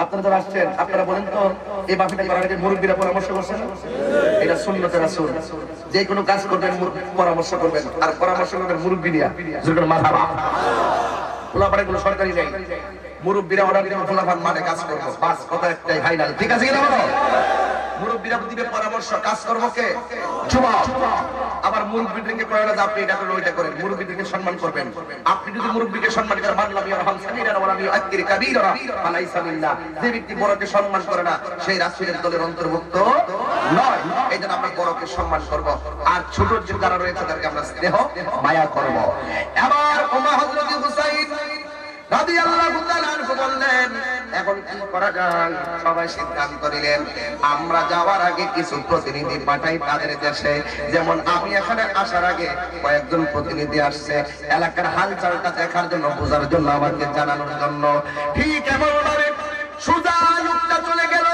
আপনারা যারা আসছেন, আপনারা বলেন তো এই বাকিটা করার আগে মুরব্বীরা পরামর্শ করছেন? এটা সুন্নতে রাসূল। যে কোনো কাজ করবেন পরামর্শ করবেন, আর পরামর্শ করবেন মুরব্বী দিয়া, যেরকম মাথাবা পোলাপাড়ে কোনো সরকারি নেই, মুরব্বীরা অর্ডার দিবেন পোলাপান মাঠে কাজ করবো, বাস কথা একটাই ফাইনাল। ঠিক আছে কিনা বলো? মুরব্বীরা দিবে পরামর্শ, কাজ করবো কে? যুবক। আবার মুরব্বীদেরকে কয় না যে আপনি এটা করেন ওইটা করেন, মুরব্বীদেরকে সম্মান করবেন। আপনি যদি মুরব্বীকে সম্মান করেন, মানলাম ইয়ারহাম সাগীরানা ওয়া লাম ইউআক্কির কাবীরানা ফালাইসা মিন্না, যে ব্যক্তি বড়কে সম্মান করে না সেই রাসূলের দলের অন্তর্ভুক্ত নয়। এইজন্য আমরা বড়কে সম্মান করব, আর ছোট যে যারা রয়েছে তাদেরকে আমরা স্নেহ মায়া করব। এবার ওমা হযরত হুসাইন রাদিয়াল্লাহু তাআলা আনহু বললেন, এখন কি করা যায়? সবাই সিদ্ধান্ত নিলেন আমরা যাওয়ার আগে কিছু প্রতিনিধি পাঠাই তাদের দেশে। যেমন আমি এখানে আসার আগে কয়েকজন প্রতিনিধি আসছে এলাকার হালচালটা দেখার জন্য, বোঝার জন্য, আমাকে জানানোর জন্য। ঠিক এমন ভাবে সুজা লোকটা চলে গেল,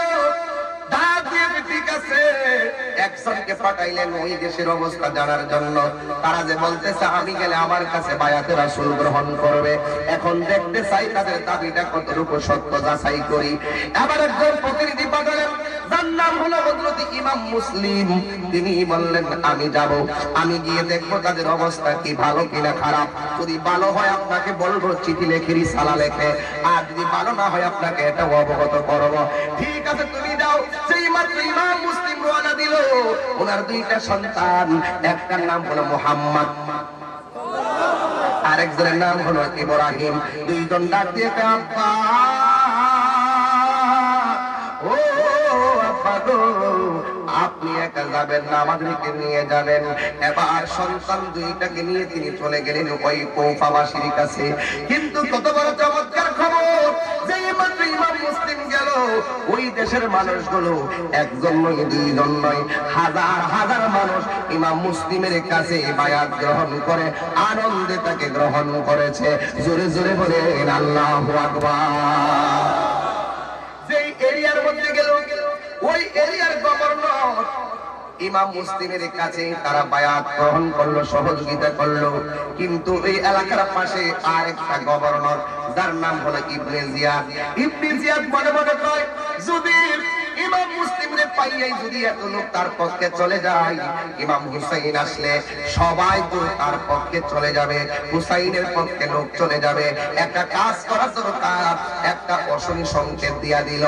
ডাক দিয়ে ঠিক আছে একজনকে পাঠাইলেন ওই দেশের অবস্থা জানার জন্য। তারা যে বলতেছে আমি গেলে আমার কাছে বায়াতে রাসূল গ্রহণ করবে, এখন দেখতে চাই তাদের দাবিটা কতটুকু সত্য, যাচাই করি। এবার একজন প্রতিনিধি পাঠালেন, যার নাম হলো হযরত ইমাম মুসলিম। তিনি বললেন আমি যাব, আমি গিয়ে দেখবো তাদের অবস্থা কি, ভালো কিনা খারাপ। যদি ভালো হয় আপনাকে বলবো, চিঠি লেখে রিসালা লেখে, আর যদি ভালো না হয় আপনাকে এটা অবগত করবো। ঠিক আছে তুমি যাও। সেই মাত্র ইমাম মুসলিম রওনা দিল। ওনার দুইটা সন্তান, একটার নাম হলো মুহাম্মদ, আরেকজনের নাম হলো ইব্রাহিম। দুইজন ডাক দিয়ে আব্বা, ও আব্বা গো, আপনি একা যাবেন না, আমাদেরকে নিয়ে যাবেন। এবার সন্তান দুইটাকে নিয়ে তিনি চলে গেলেন ওই কুফাবাসীর কাছে। কিন্তু কত বড় চমৎকার খবর, যে মাত্র ইমাম মুসলিম গেল, ওই দেশের মানুষগুলো একজন নয়, দুইজন নয়, হাজার হাজার মানুষ ইমাম মুসলিমের কাছে বায়াত গ্রহণ করে আনন্দে তাকে গ্রহণ করেছে। জোরে জোরে বলেন আল্লাহু আকবার। যেই এরিয়ার মধ্যে গেল, ওই এরিয়ার গভর্নর ইমাম মুসলিমের কাছে তারা বায়াত গ্রহণ করলো, সহযোগিতা করলো। কিন্তু এই এলাকার পাশে আরেকটা গভর্নর, যার নাম হলো ইবনে জিয়াদ। ইবনে জিয়াদ মনে মনে কয়, যদি ইমাম মুসলিমরে পাইয়াই যদি এত লোক তার পক্ষে চলে যায়, ইমাম হুসাইন আসলে সবাই তো তার পক্ষে চলে যাবে, হুসাইনের পক্ষে লোক চলে যাবে। একটা কাজ করা দরকার, একটা অশনি সংকেত দিয়া দিল,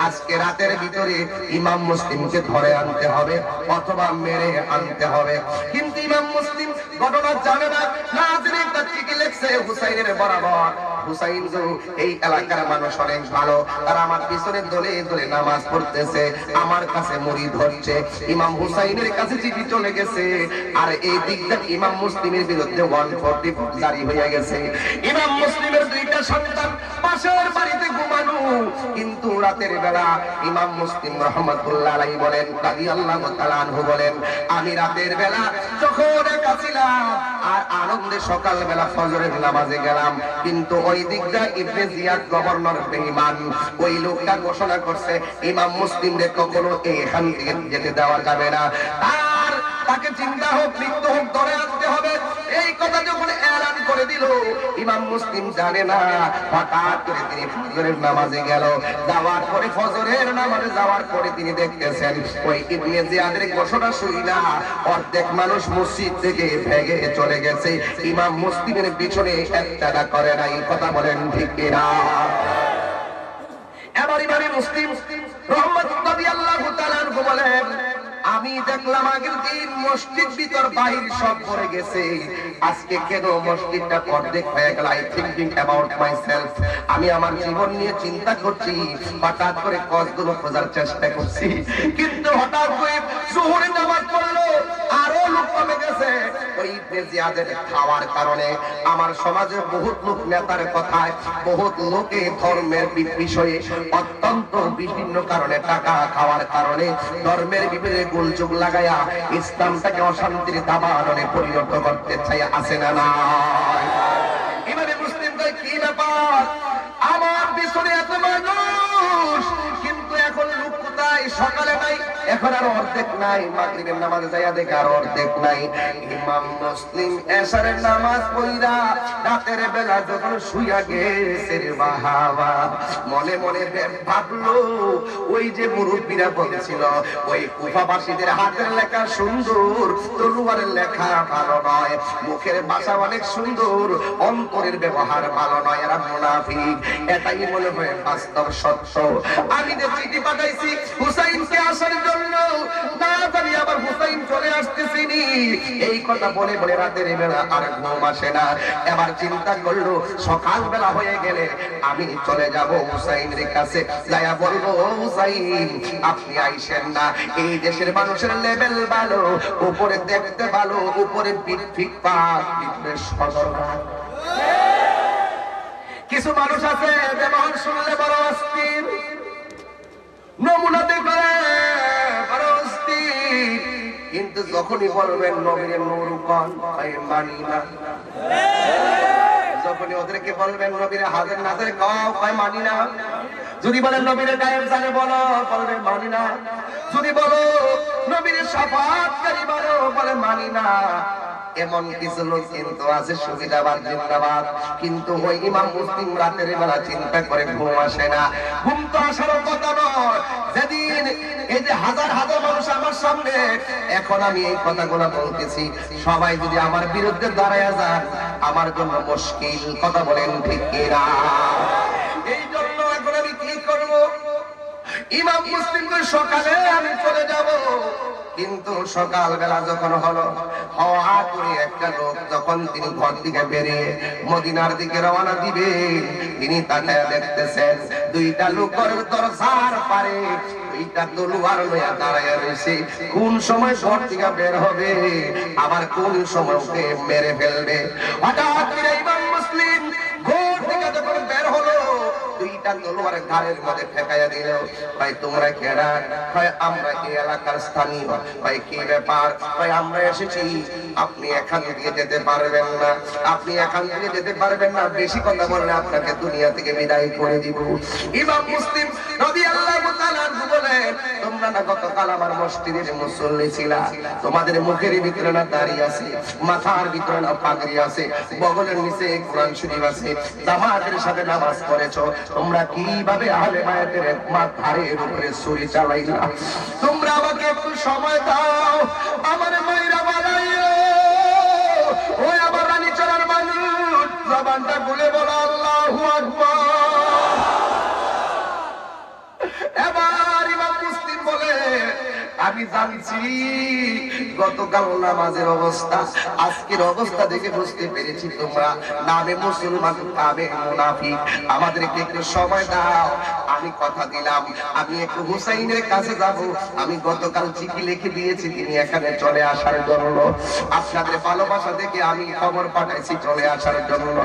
আজকে রাতের ভিতরে ইমাম মুসলিমকে ধরে আনতে হবে অথবা মেরে আনতে হবে। কিন্তু ইমাম মুসলিম ঘটনা জানে না, না জেনে একটা চিঠি লিখছে হুসাইনের বরাবর। হুসাইন যে এই এলাকার মানুষ অনেক ভালো, তারা আমার পিছনে দলে দলে নামাজ পড়তেছে, আমার কাছে মুরিদ হচ্ছে। ইমাম হুসাইনের কাছে চিঠি চলে গেছে, আর এই দিকটা ইমাম মুসলিমের বিরুদ্ধে 140 জারি হয়ে গেছে। ইমাম মুসলিমের দুইটা সন্তান পাশের বাড়িতে ঘুমানো, কিন্তু রাতের বেলা ইমাম মুসলিম রাহমাতুল্লাহ আলাইহি বলেন, রাদিয়াল্লাহু তাআলা আনহু বলেন, আমি রাতের বেলা যখন একা ছিলাম আর আনন্দে সকাল বেলা ফজরের নামাজে গেলাম, কিন্তু ওই দিকটা ইবনে জিয়াদ গভর্নর বেঈমান, ওই লোকটা ঘোষণা করছে ইমাম মুসলিমদের কখনো এখান থেকে যেতে দেওয়া যাবে না, তাকে চিন্তা হোক মৃত্যু হোক ধরে আনতে হবে। এই কথা যখন এলান করে দিল, ইমাম মুসলিম জানে না, হঠাৎ করে তিনি ফজরের নামাজে গেল। যাওয়ার পরে ফজরের নামাজে যাওয়ার পরে তিনি দেখতেছেন ওই ইবনে জিয়াদের ঘোষণা শুনি না, অর্ধেক মানুষ মসজিদ থেকে ভেগে চলে গেছে, ইমাম মুসলিমের পিছনে একটা করে নাই। কথা বলেন ঠিক কিনা? এবার ইমাম মুসলিম রাহমাতুল্লাহি তাআলা আনহু বলেন, আমি দেখলাম আগের দিন মসজিদ ভিতর বাহির সব পড়ে গেছে, আজকে কেন মসজিদটা অর্ধেক হয়ে গেল? আই থিংকিং অ্যাবাউট মাইসেলফ, আমি আমার জীবন নিয়ে চিন্তা করছি। হঠাৎ করে কসগুলো খোঁজার চেষ্টা করছি, কিন্তু হঠাৎ করে যোহরের নামাজ পড়লো, আরো লোক কমে গেছে। ওই ইবনে জিয়াদের খাওয়ার কারণে আমার সমাজে বহুত লোক নেতার কথায়, বহুত লোকে ধর্মের বিষয়ে অত্যন্ত বিভিন্ন কারণে টাকা খাওয়ার কারণে ধর্মের বিপরীতে গোলযোগ লাগায়া ইসলামটাকে অশান্তির দাবানলে পরিণত করতে চাই, আছে না না? ইমামে মুসলিম কয় কি ব্যাপার, আমার পিছনে এত মানুষ কিন্তু এখন লোক কোথায়? সকালে নাই, এখন আর অর্ধেক নাই, মাগরিবের নামাজে যাইয়া দেখে আর অর্ধেক নাই। ইমাম মুসলিম এশারের নামাজ পড়িরা রাতের বেলা যখন শুইয়া গেছে রে বাবা, মনে মনে ভাবলো ওই যে মুরব্বীরা বলছিল ওই কুফাবাসীদের হাতের লেখা সুন্দর, তলোয়ারের লেখা ভালো নয়, মুখের ভাষা অনেক সুন্দর, অন্তরের ব্যবহার ভালো নয়, এরা মুনাফিক। এটাই মনে হয় বাস্তব সত্য। আমি যে চিঠি পাঠাইছি হুসাইনকে আসার জন্য, না জানি আবার হুসাইন চলে আসতেছিনি, এই কথা বলে বলে রাতের বেলা আর ঘুম আসে না। এবার চিন্তা করলো সকালবেলা হয়ে গেলে আমি চলে যাব হুসাইনের কাছে, যাইয়া বলবো হুসাইন আপনি আইসেন না, এই দেশের মানুষের লেভেল ভালো, উপরে দেখতে ভালো, উপরে ফিটফাট ভিতরে সদরঘাট। কিছু মানুষ আছে যেমন শুনলে বড় অস্থির, নমুনা দেখে বড় অস্থির, কিন্তু যখনই বলবেন নবীর নূর কোন মানি না, যখনই ওদেরকে বলবেন নবীর হাজার নাজের কও কয় মানি না, যদি বলেন নবীর গায়েব জানে বলো বলবে মানি না, যদি বলো নবীর শাফাআতকারী বলো বলে মানি না। এমন কিছু লোক কিন্তু আছে সুবিধাবাদ জিন্দাবাদ, কিন্তু ওই ইমাম মুসলিম রাতের বেলা চিন্তা করে ঘুম আসে না। ঘুম তো আসার কথা নয়, যেদিন এই যে হাজার হাজার মানুষ আমার সামনে এখন আমি এই কথাগুলো বলতেছি, সবাই যদি আমার বিরুদ্ধে দাঁড়ায় যান আমার জন্য মুশকিল, কথা বলেন ঠিক কিনা? এই জন্য এখন আমি কি করব? ইমাম মুসলিমকে সকালে আমি চলে যাব, কিন্তু সকালবেলা যখন হলো হওয়া করে একটা লোক যখন তিনি ঘর থেকে বেরিয়ে মদিনার দিকে রওনা দিবে, তিনি তাকায় দেখতেছেন দুইটা লোকের দরজার পারে দুইটা তলোয়ার লইয়া দাঁড়ায় রয়েছে। কোন সময় ঘর থেকে বের হবে আবার কোন সময় ওকে মেরে ফেলবে। হঠাৎ করে ইমাম মুসলিম ঘর থেকে যখন বের হলো দুইটা তলোয়ার ঘাড়ের মধ্যে ঠেকাইয়া দিল। ভাই তোমরা কেডা? ভাই আমরা এই এলাকার স্থানীয়। ভাই কি ব্যাপার? ভাই আমরা এসেছি, আপনি এখান থেকে যেতে পারবেন না, আপনি এখান থেকে যেতে পারবেন না, বেশি কথা বললে আপনাকে দুনিয়া থেকে বিদায় করে দিব। ইমাম মুসলিম রাদিয়াল্লাহু তাআলা বলেন তোমরা না গতকাল আমার মসজিদের মুসল্লি ছিলা, তোমাদের মুখের ভিতরে না দাড়ি আছে, মাথার ভিতরে না পাগড়ি আছে, বগলের নিচে কোরআন শরীফ আছে, জামাতের সাথে নামাজ পড়েছো, তোমরা কিভাবে আহলে বায়াতের মাথার উপরে ছুরি চালাইলা? তোমরা আমাকে একটু সময় দাও, আমার মায়েরা বানাইও। ওই আমার রানী চলার মানুষ জবানটা খুলে বলো আল্লাহু আকবার। এবার ইমাম মুসলিম বলে আমি জানছি গতকাল নামাজের অবস্থা, আজকের অবস্থা দেখে বুঝতে পেরেছি তোমরা নামে মুসলমান কামে মুনাফিক। আমাদেরকে একটু সময় দাও, আমি কথা দিলাম আমি একটু হুসাইনের কাছে যাব। আমি গতকাল চিঠি লিখে দিয়েছি তিনি এখানে চলে আসার জন্য, আপনাদের ভালোবাসা দেখে আমি খবর পাঠাইছি চলে আসার জন্য।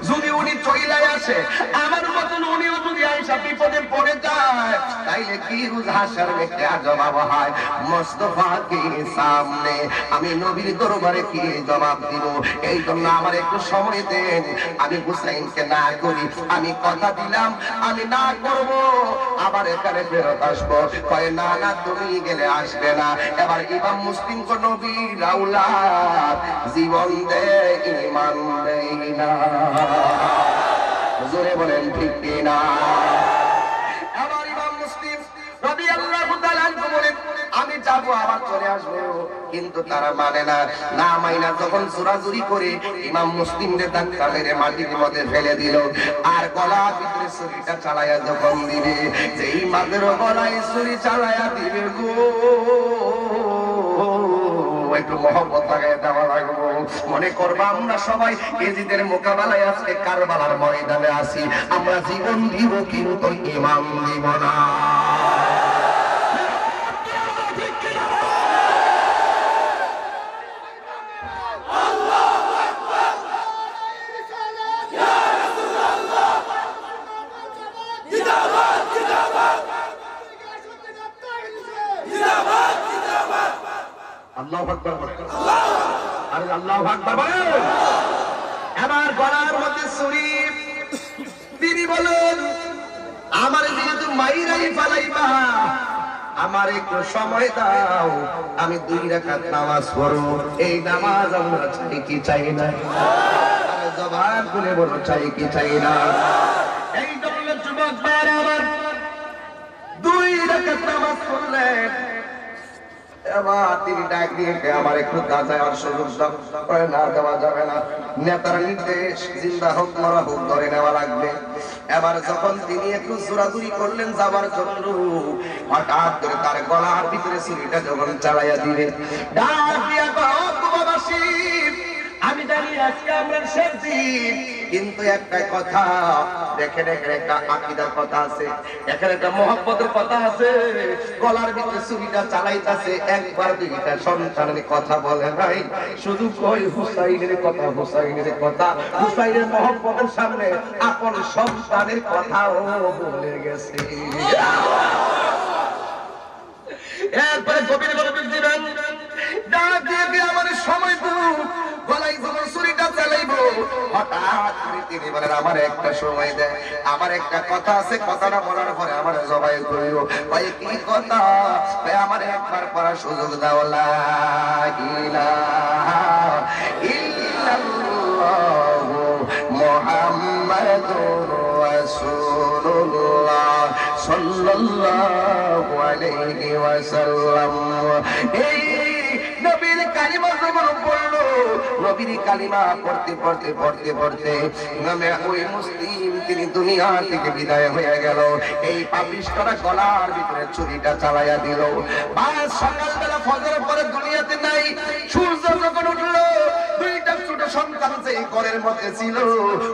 যদি উনি চলে আসে আমার মতন উনিও যদি আইসা বিপদে পড়ে যায় তাইলে কি হাসার মেঘে জবাব হয়? মুস্তাফাকে সামনে আমি নবীর দরবারে কি জবাব দিব? এই জন্য আমার একটু সময় দেন, আমি হুসাইনকে না করি, আমি কথা দিলাম আমি না করব, আবার এখানে ফেরত আসবো। কয় না না তুমি গেলে আসবে না। এবার ইমাম মুসলিম কো নবীর আওলাদ জীবন দে ঈমান দেই না, জোরে বলেন ঠিক কিনা? এবার ইমাম মুসলিম রাদিয়াল্লাহু তাআলা বলেন আমি যাবো আবার চলে আসবো, কিন্তু তারা মানে না। না মাইনা যখন জোরাজুরি করে ইমাম মুসলিমদের ধাক্কা মেরে মাটির মধ্যে ফেলে দিল, আর গলা ভিতরে ছুরিটা চালাইয়া যখন দিবে, যেই মাদের গলায় ছুরি চালাইয়া দিবে গো, একটু মহব্বত লাগাইয়া দেওয়া লাগবো। মনে করবা আমরা সবাই এজিদের মোকাবেলায় আজকে কারবালার ময়দানে আছি, আমরা জীবন দিব কিন্তু ইমাম দিব না। আল্লাহু আকবার বলেন, আরে আল্লাহু আকবার বলেন। এবার গলার মধ্যে ছুরি, তিনি বলেন আমার যেহেতু মাইরাই ফালাইবা, আমার একটু সময় দাও, আমি 2 রাকাত নামাজ পড়ব। এই নামাজ আমরা চাই কি চাই না? আরে জবান খুলে বলো, চাই কি চাই না? এই জন্য যুবক ভাইরা আমার 2 রাকাত নামাজ পড়লেন। এবার তিনি ডাক দিয়ে আমার একটু গাজার সুযোগ করে না দেওয়া যাবে না, নেতার নির্দেশ, জিন্দা হোক মরা হোক ধরে নেওয়া লাগবে। এবার যখন তিনি একটু জোরাজুরি করলেন যাবার জন্য, হঠাৎ করে তার গলার ভিতরে ছুরিটা যখন চালাইয়া দিলে, ডাক দিয়া বাবাসী, আমি জানি আজকে আমরা শেষ দিন, কিন্তু একটা কথা দেখেন, এখানে একটা আকীদার কথা আছে, এখানে একটা মহব্বতের কথা আছে। গলার ভিতরে ছুরিটা চালাইতাছে, একবার 2টা সন্তানের কথা বলে নাই, শুধু কই হুসাইনের কথা, হুসাইনের কথা। হুসাইনের মহব্বতের সামনে আপন সন্তানের কথাও বলে গেছে। এরপরে গভীর গভীর দিবেন, ডাক দিয়ে আমার সময় তো গলায় যখন ছুরিটা চালাইবো, হঠাৎ করে তিনি বলেন আমার একটা সময় দেয়, আমার একটা কথা আছে, কথাটা বলার পরে আমার জবাই করিও। ভাই কি কথা? ভাই আমার একবার পড়ার সুযোগ দাও। লা ইলাহা ইল্লাল্লাহু মুহাম্মাদুর রাসূলুল্লাহ সাল্লাল্লাহু আলাইহি ওয়াসাল্লাম। এই নবীর কালিমা যখন পড়লো, নবীর কালিমা পড়তে পড়তে পড়তে পড়তে নামে ওই মুসলিম তিনি দুনিয়া থেকে বিদায় হয়ে গেল। এই পাপিষ্ঠরা গলার ভিতরে ছুরিটা চালাইয়া দিল। আজ সকালবেলা ফজরের পরে দুনিয়াতে নাই, সূর্য যখন উঠলো, 2টা ছোট সন্তান যে ঘরের মধ্যে ছিল,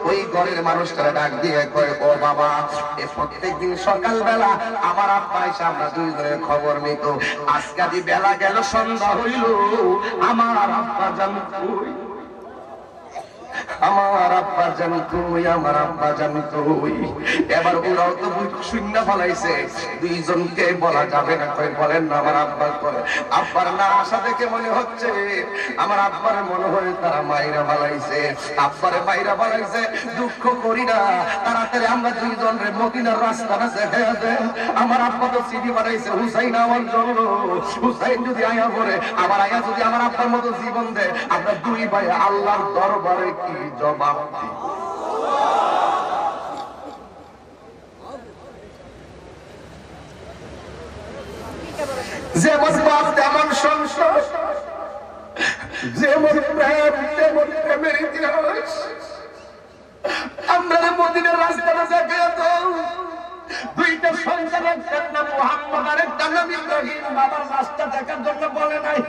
ওই ঘরের মানুষটারা ডাক দিয়ে কয়, ও বাবা, এই প্রত্যেকদিন সকালবেলা আমার আব্বা এসে আমরা 2 জনের খবর নিত, আজকে বেলা গেল, সন্ধ্যা হইল, আমার আব্বা জানতই, আমার আব্বা জানতই, আমার আব্বা জানতই। এবার ওরাও তো শূন্য ফলাইছে, 2 জনকে বলা যাবে না, কই বলেন না আমার আব্বা করে। আব্বার না আসা দেখে মনে হচ্ছে আমার আব্বার মনে হয় তারা মাইরা ফলাইছে, আব্বারে মাইরা ফলাইছে। দুঃখ করি না, তাড়াতাড়ি আমরা 2 জনের মদিনার রাস্তাটা দেখাইয়া দেন। আমার আব্বা তো সিডি বানাইছে হুসাইন আমার জন্য, হুসাইন যদি আয়া পড়ে, আবার আয়া যদি আমার আব্বার মতো জীবন দেয়, আমরা 2 ভাই আল্লাহর দরবারে কি জবাব দিই? যেমন বাপ তেমন সংসার, যেমন প্রেম তেমন প্রেমের ইতিহাস। আমরা মদিনার রাস্তাটা দেখাইয়া দাও, 2টা সন্তান, একটা নাম মুহাম্মদ আর একটা নাম ইব্রাহিম। বাবার রাস্তা দেখার জন্য বলে নাই,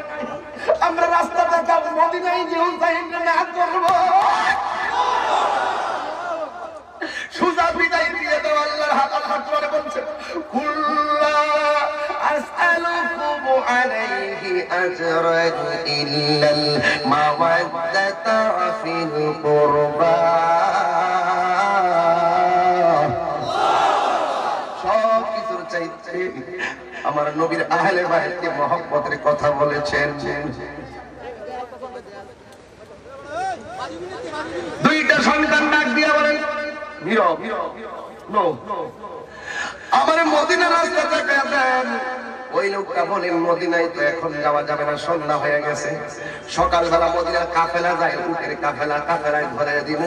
আমরা রাস্তা দেখা মদিনায় যে হুসাইন না করব, সুজা বিদায় দিয়ে দাও। আল্লাহর হালাল হাত ধরে বলছে, কুল্লা আসআলুকুম আলাইহি আজরান ইল্লাল মাওয়াদ্দাতা ফিল কুরবা। সব কিছুর চাইতে আমার নবীর আহলে বাইতকে মহব্বতের কথা বলেছেন। 2টা সন্তান ডাক দিয়া বলেন, আমার মদিনার রাস্তা দেখায়া দেন। ওই লোকটা বলেন মদিনায় তো এখন যাওয়া যাবে না, সন্ধ্যা হয়ে গেছে। সকালবেলা মদিনার কাফেলা যায়, উটের কাফেলা, কাফেলায় ধরাইয়া দিব,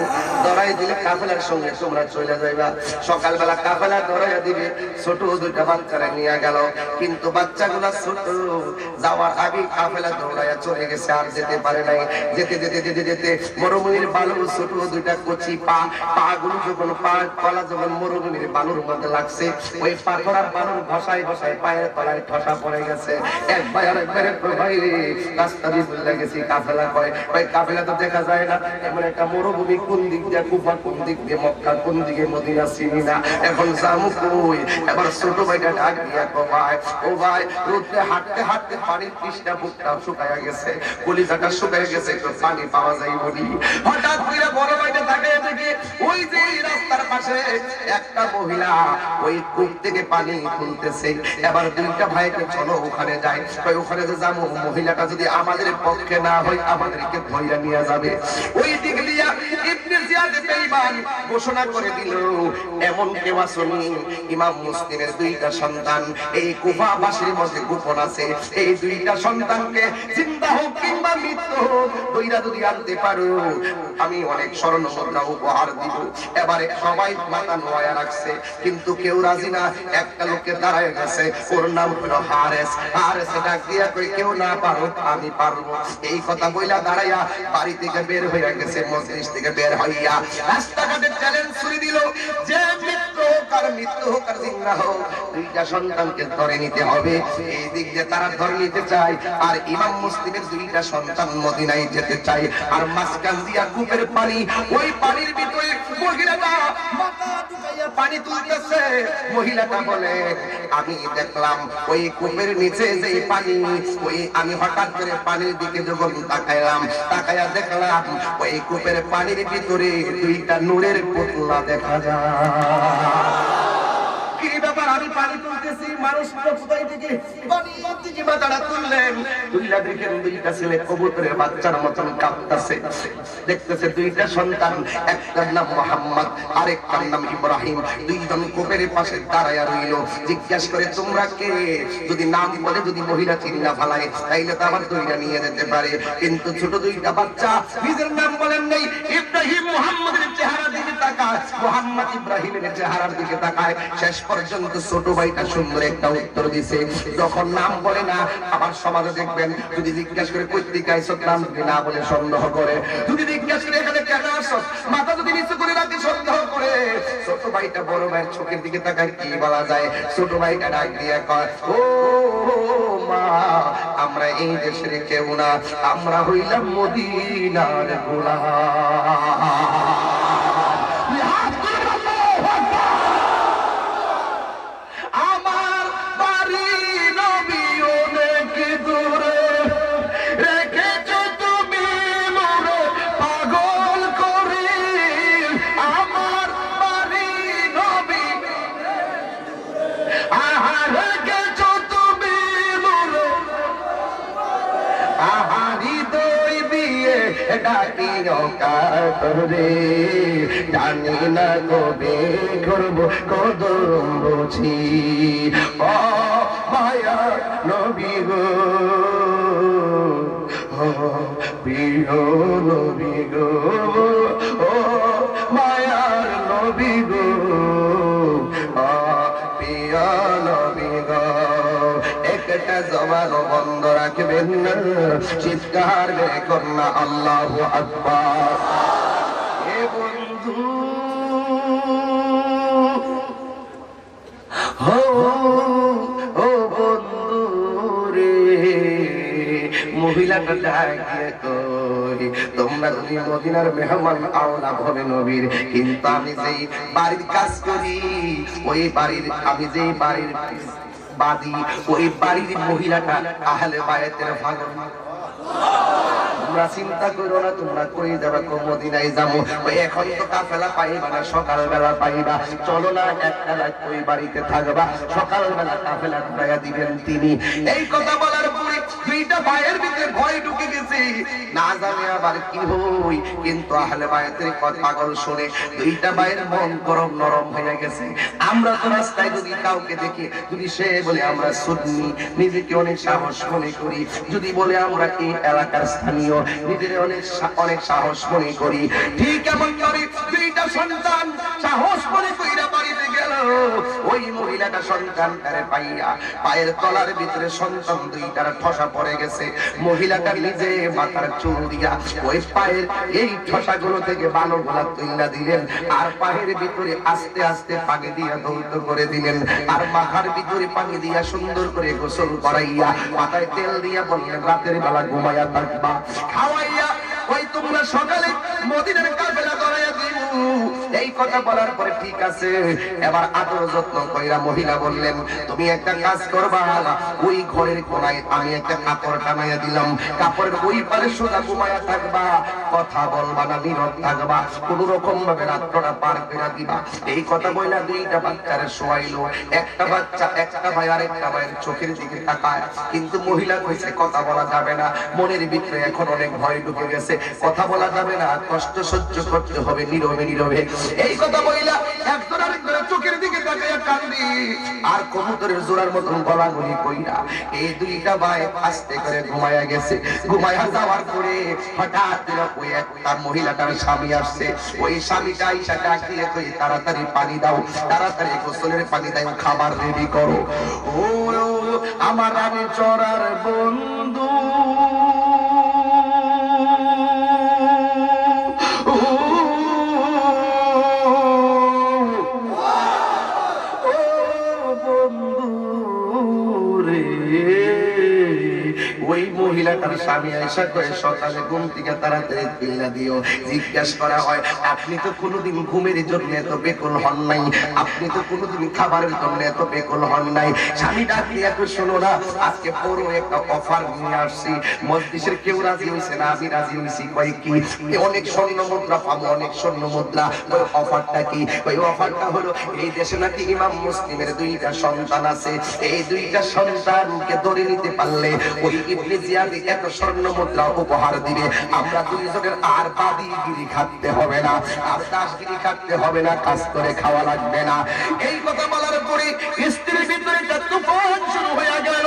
ধরাই দিলে কাফেলার সঙ্গে তোমরা চলে যাইবা। সকালবেলা কাফেলা ধরাইয়া দিবে, ছোট 2টা বাচ্চারা নিয়ে গেল, কিন্তু বাচ্চাগুলা ছোট, যাওয়ার আগে কাফেলা দৌড়াইয়া চলে গেছে, আর যেতে পারে নাই। যেতে যেতে যেতে যেতে মরুভূমির বালু, ছোট 2টা কচি পা গুলো যখন কলা যখন মরুভূমির বালুর মধ্যে লাগছে, ওই পাথরার বালুর ঘষায় ঘষায় পায়ের তলায় ঠসা পড়ে গেছে। এক ভাই আরেক ভাইয়ের ভাই রাস্তা দিয়ে চলে গেছি, কাফেলা কয়, ওই কাফেলা তো দেখা যায় না, এমন একটা মরুভূমি, কোন দিক দিয়ে কুফা, কোন দিক দিয়ে মক্কা, কোন দিকে মদিনা চিনি না, এখন যামু কই? এবার ছোট ভাইটা ডাক দিয়া কয়, ভাই ও ভাই, রোদে হাঁটতে হাঁটতে পানির তৃষ্ণা বুকটা শুকায়া গেছে, কলিজাটা শুকায়া গেছে, একটু পানি পাওয়া যায় বলি। হঠাৎ করে বড় ভাইটা তাকিয়ে দেখে ওই যে রাস্তার পাশে একটা মহিলা ওই কূপ থেকে পানি তুলতেছে। এবার 2টা ভাইকে চলো ওখানে যাই। ওখানে যে যাবো, মহিলাটা যদি আমাদের পক্ষে না হয় আমাদেরকে ধইরা নিয়ে যাবে। ওই দিক দিয়া ইবনে জিয়াদ বেঈমান ঘোষণা করে দিল, এমন কেউ আসেনি। ইমাম মুসলিমের দুইটা সন্তান এই কুফাবাসীর মধ্যে গোপন আছে, এই দুইটা সন্তানকে জিন্দা হোক কিংবা মৃত্যু হোক ধইরা যদি আনতে পারো আমি অনেক স্বর্ণ মুদ্রা উপহার দিব। এবারে সবাই মাথা নোয়া রাখছে, কিন্তু কেউ রাজি না। একটা লোককে দাঁড়ায় গেছে, ওর নাম হলো হারেস। হারেস ডাক দিয়া কই, কেউ না পারো আমি পারবো। এই কথা বইলা দাঁড়াইয়া বাড়ি থেকে বের হইয়া গেছে, মজলিস থেকে বের হইয়া রাস্তাঘাটে চ্যালেঞ্জ ছুড়ে দিল, যে মৃত্যু হোক আর মৃত্যু হোক আর জিন্দা হোক দুইটা সন্তানকে ধরে নিতে হবে। এই দিক দিয়ে তারা ধরে নিতে চায়, আর ইমাম মুসলিমের দুইটা সন্তান মদিনায় যেতে চায়। আর মাঝখান দিয়া কূপের পানি, ওই পানির ভিতরে মহিলাটা মাথা ঢুকাইয়া পানি তুলতেছে। মহিলাটা বলে, আমি দেখলাম ওই কূপের নিচে যে পানি, ওই আমি হঠাৎ করে পানির দিকে যখন তাকাইলাম, তাকাইয়া দেখলাম ওই কূপের পানির ভিতরে দুইটা নূরের পুতলা দেখা যায়। কি ব্যাপার, আমি পানি তুলতেছি, মানুষ কোথায় থেকে পানির দিকে মাথাটা তুললেন। তুইলা দেখেন দুইটা ছেলে কবুতরের বাচ্চার মতন কাঁপতেছে। দেখতেছে দুইটা সন্তান, একটার নাম মোহাম্মদ আরেকটার নাম ইব্রাহিম। দুইজন কূপের পাশে দাঁড়ায়া রইল। জিজ্ঞাসা করে, তোমরা কে? যদি নাম বলে যদি মহিলা চিন্না ফালায় তাইলে তো আবার দুইটা নিয়ে যেতে পারে, কিন্তু ছোট দুইটা বাচ্চা নিজের নাম বলেন নেই। ইব্রাহিম মুহাম্মদের চেহারার দিকে তাকায়, মোহাম্মদ ইব্রাহিমের চেহারার দিকে তাকায়। শেষ পর্যন্ত ছোট ভাইটা সুন্দর একটা উত্তর দিছে। যখন নাম বলে না, আবার সমাজে দেখবেন যদি জিজ্ঞাসা করে কর্তৃক আইস, নাম যদি না বলে সন্দেহ করে। যদি জিজ্ঞাসা করে এখানে কেন আসছ, মাথা যদি নিচু করে রাখি সন্দেহ করে। ছোট ভাইটা বড় ভাইয়ের চোখের দিকে তাকায়, কি বলা যায়? ছোট ভাইটা ডাক দিয়ে কয়, ও মা, আমরা এই দেশের কেউ না, আমরা হইলাম মদিনার গোলাম। জানি না কবে করবো কদম বুঝি, ও মায়া নবী গো, প্রিয় নবী গো, ও মায়ার নবী গো, প্রিয় নবী গো। একটা জবান বন্ধ রাখবেন না, চিৎকার বের করনা আল্লাহু আকবার। এ বন্ধু ও বন্ধু রে, মহিলাটা ডাকিয়ে কই, তোমরা যদি মদিনার মেহমান আওলা হবে নবীর, কিন্তু আমি যেই বাড়ির কাজ করি, ওই বাড়ির আমি যেই বাড়ির বাদী, ওই বাড়ির মহিলাটা আহলে বায়াতের ভাগন। তোমরা চিন্তা করো না, তোমরা কই যাবা মদিনায় যাবো, এখন তো কাফেলা পাইবা না, সকালবেলা পাইবা। চলো না একটা রাত ওই বাড়িতে থাকবা, সকালবেলা কাফেলা ঘুরাইয়া দিবেন তিনি। এই কথা বলার পরে দুইটা ভাইয়ের ভিতরে ভয় ঢুকে গেছে, না জানে আবার কি হই। কিন্তু আহলে বায়াতের কথা পাগল শুনে দুইটা ভাইয়ের মন গরম নরম হয়ে গেছে। আমরা তো রাস্তায় যদি কাউকে দেখি, যদি সে বলে আমরা সুন্নি, নিজেকে অনেক সাহস মনে করি, যদি বলে আমরা এই এলাকার স্থানীয়, নিজের অনেক সাহস মনে করি। ঠিক এমন করে দুইটা সন্তান সাহস মনে কইরা বাড়িতে গেল। ওই মহিলাটা সন্তানটারে পাইয়া পায়ের তলার ভিতরে সন্তান দুইটার ঠসা পড়ে গেছে। মহিলাটা নিজে মাথার চুল দিয়া ওই পায়ের এই ঠসাগুলো থেকে বালগুলা তুইলা দিলেন, আর পায়ের ভিতরে আস্তে আস্তে পানি দিয়া ধৌত করে দিলেন, আর মাথার ভিতরে পানি দিয়া সুন্দর করে গোসল করাইয়া মাথায় তেল দিয়া বললেন, রাতের বেলা ঘুমাইয়া থাকবা, খাওয়াইয়া ওই তোমরা সকালে মদিনার কাফেলা করাইয়া দিব। এই কথা বলার পরে ঠিক আছে, এবার আদর যত্ন কইরা মহিলা বললেন, তুমি একটা কাজ করবা, ওই ঘরের কোনায় আমি একটা কাপড় টানাইয়া দিলাম, কাপড়ের ওই পারে সোজা ঘুমায়া থাকবা, কথা বলবা না, নীরব থাকবা, কোন রকম ভাবে রাত্রটা পার করে দিবা। এই কথা বইলা দুইটা বাচ্চারে শোয়াইলো। একটা বাচ্চা একটা ভাই আরেকটা ভাইয়ের চোখের দিকে তাকায়, কিন্তু মহিলা কইছে কথা বলা যাবে না, মনের ভিতরে এখন অনেক ভয় ঢুকে গেছে, কথা বলা যাবে না, কষ্ট সহ্য করতে হবে নীরবে নীরবে। এই কথা বইলা একজন আরেকজনের চোখের দিকে তাকাইয়া কান্দি আর কবুতরের জোড়ার মতন গলাগলি কইরা এই দুইটা ভাই আস্তে করে ঘুমায়া গেছে। ঘুমায়া যাওয়ার পরে হঠাৎ ওই একটা মহিলাটার স্বামী আসছে, ওই স্বামীটা আইসা ডাক দিয়ে কই, তাড়াতাড়ি পানি দাও, তাড়াতাড়ি গোসলের পানি দাও, খাবার রেডি করো। ও আমার রানী চড়ার বন্ধু, ওই মহিলাটার স্বামী আয়েশা কয়ে সকালে ঘুম থেকে তাড়াতাড়ি তুইলা দিও। জিজ্ঞাসা করা হয়, আপনি তো কোনোদিন ঘুমের জন্য এত বেকুল হন নাই, আপনি তো কোনোদিন খাবারের জন্য এত বেকুল হন নাই। স্বামী ডাক দিয়ে একটু শোনো না, আজকে বড় একটা অফার নিয়ে আসছি, মজলিসের কেউ রাজি হইছে না, আমি রাজি হইছি। কয় কি? অনেক স্বর্ণ মুদ্রা পাবো, অনেক স্বর্ণ মুদ্রা। ওই অফারটা কি? ওই অফারটা হলো, এই দেশে নাকি ইমাম মুসলিমের দুইটা সন্তান আছে, এই দুইটা সন্তানকে ধরে নিতে পারলে ওই ইবনে জিয়াদ এত স্বর্ণ মুদ্রা উপহার দিবে। আমরা দুইজনের আর বাদীগিরি খাটতে হবে না, আর দাসগিরি খাটতে হবে না, কাজ করে খাওয়া লাগবে না। এই কথা বলার পরে স্ত্রীর ভিতরে একটা তুফান শুরু হয়ে গেল।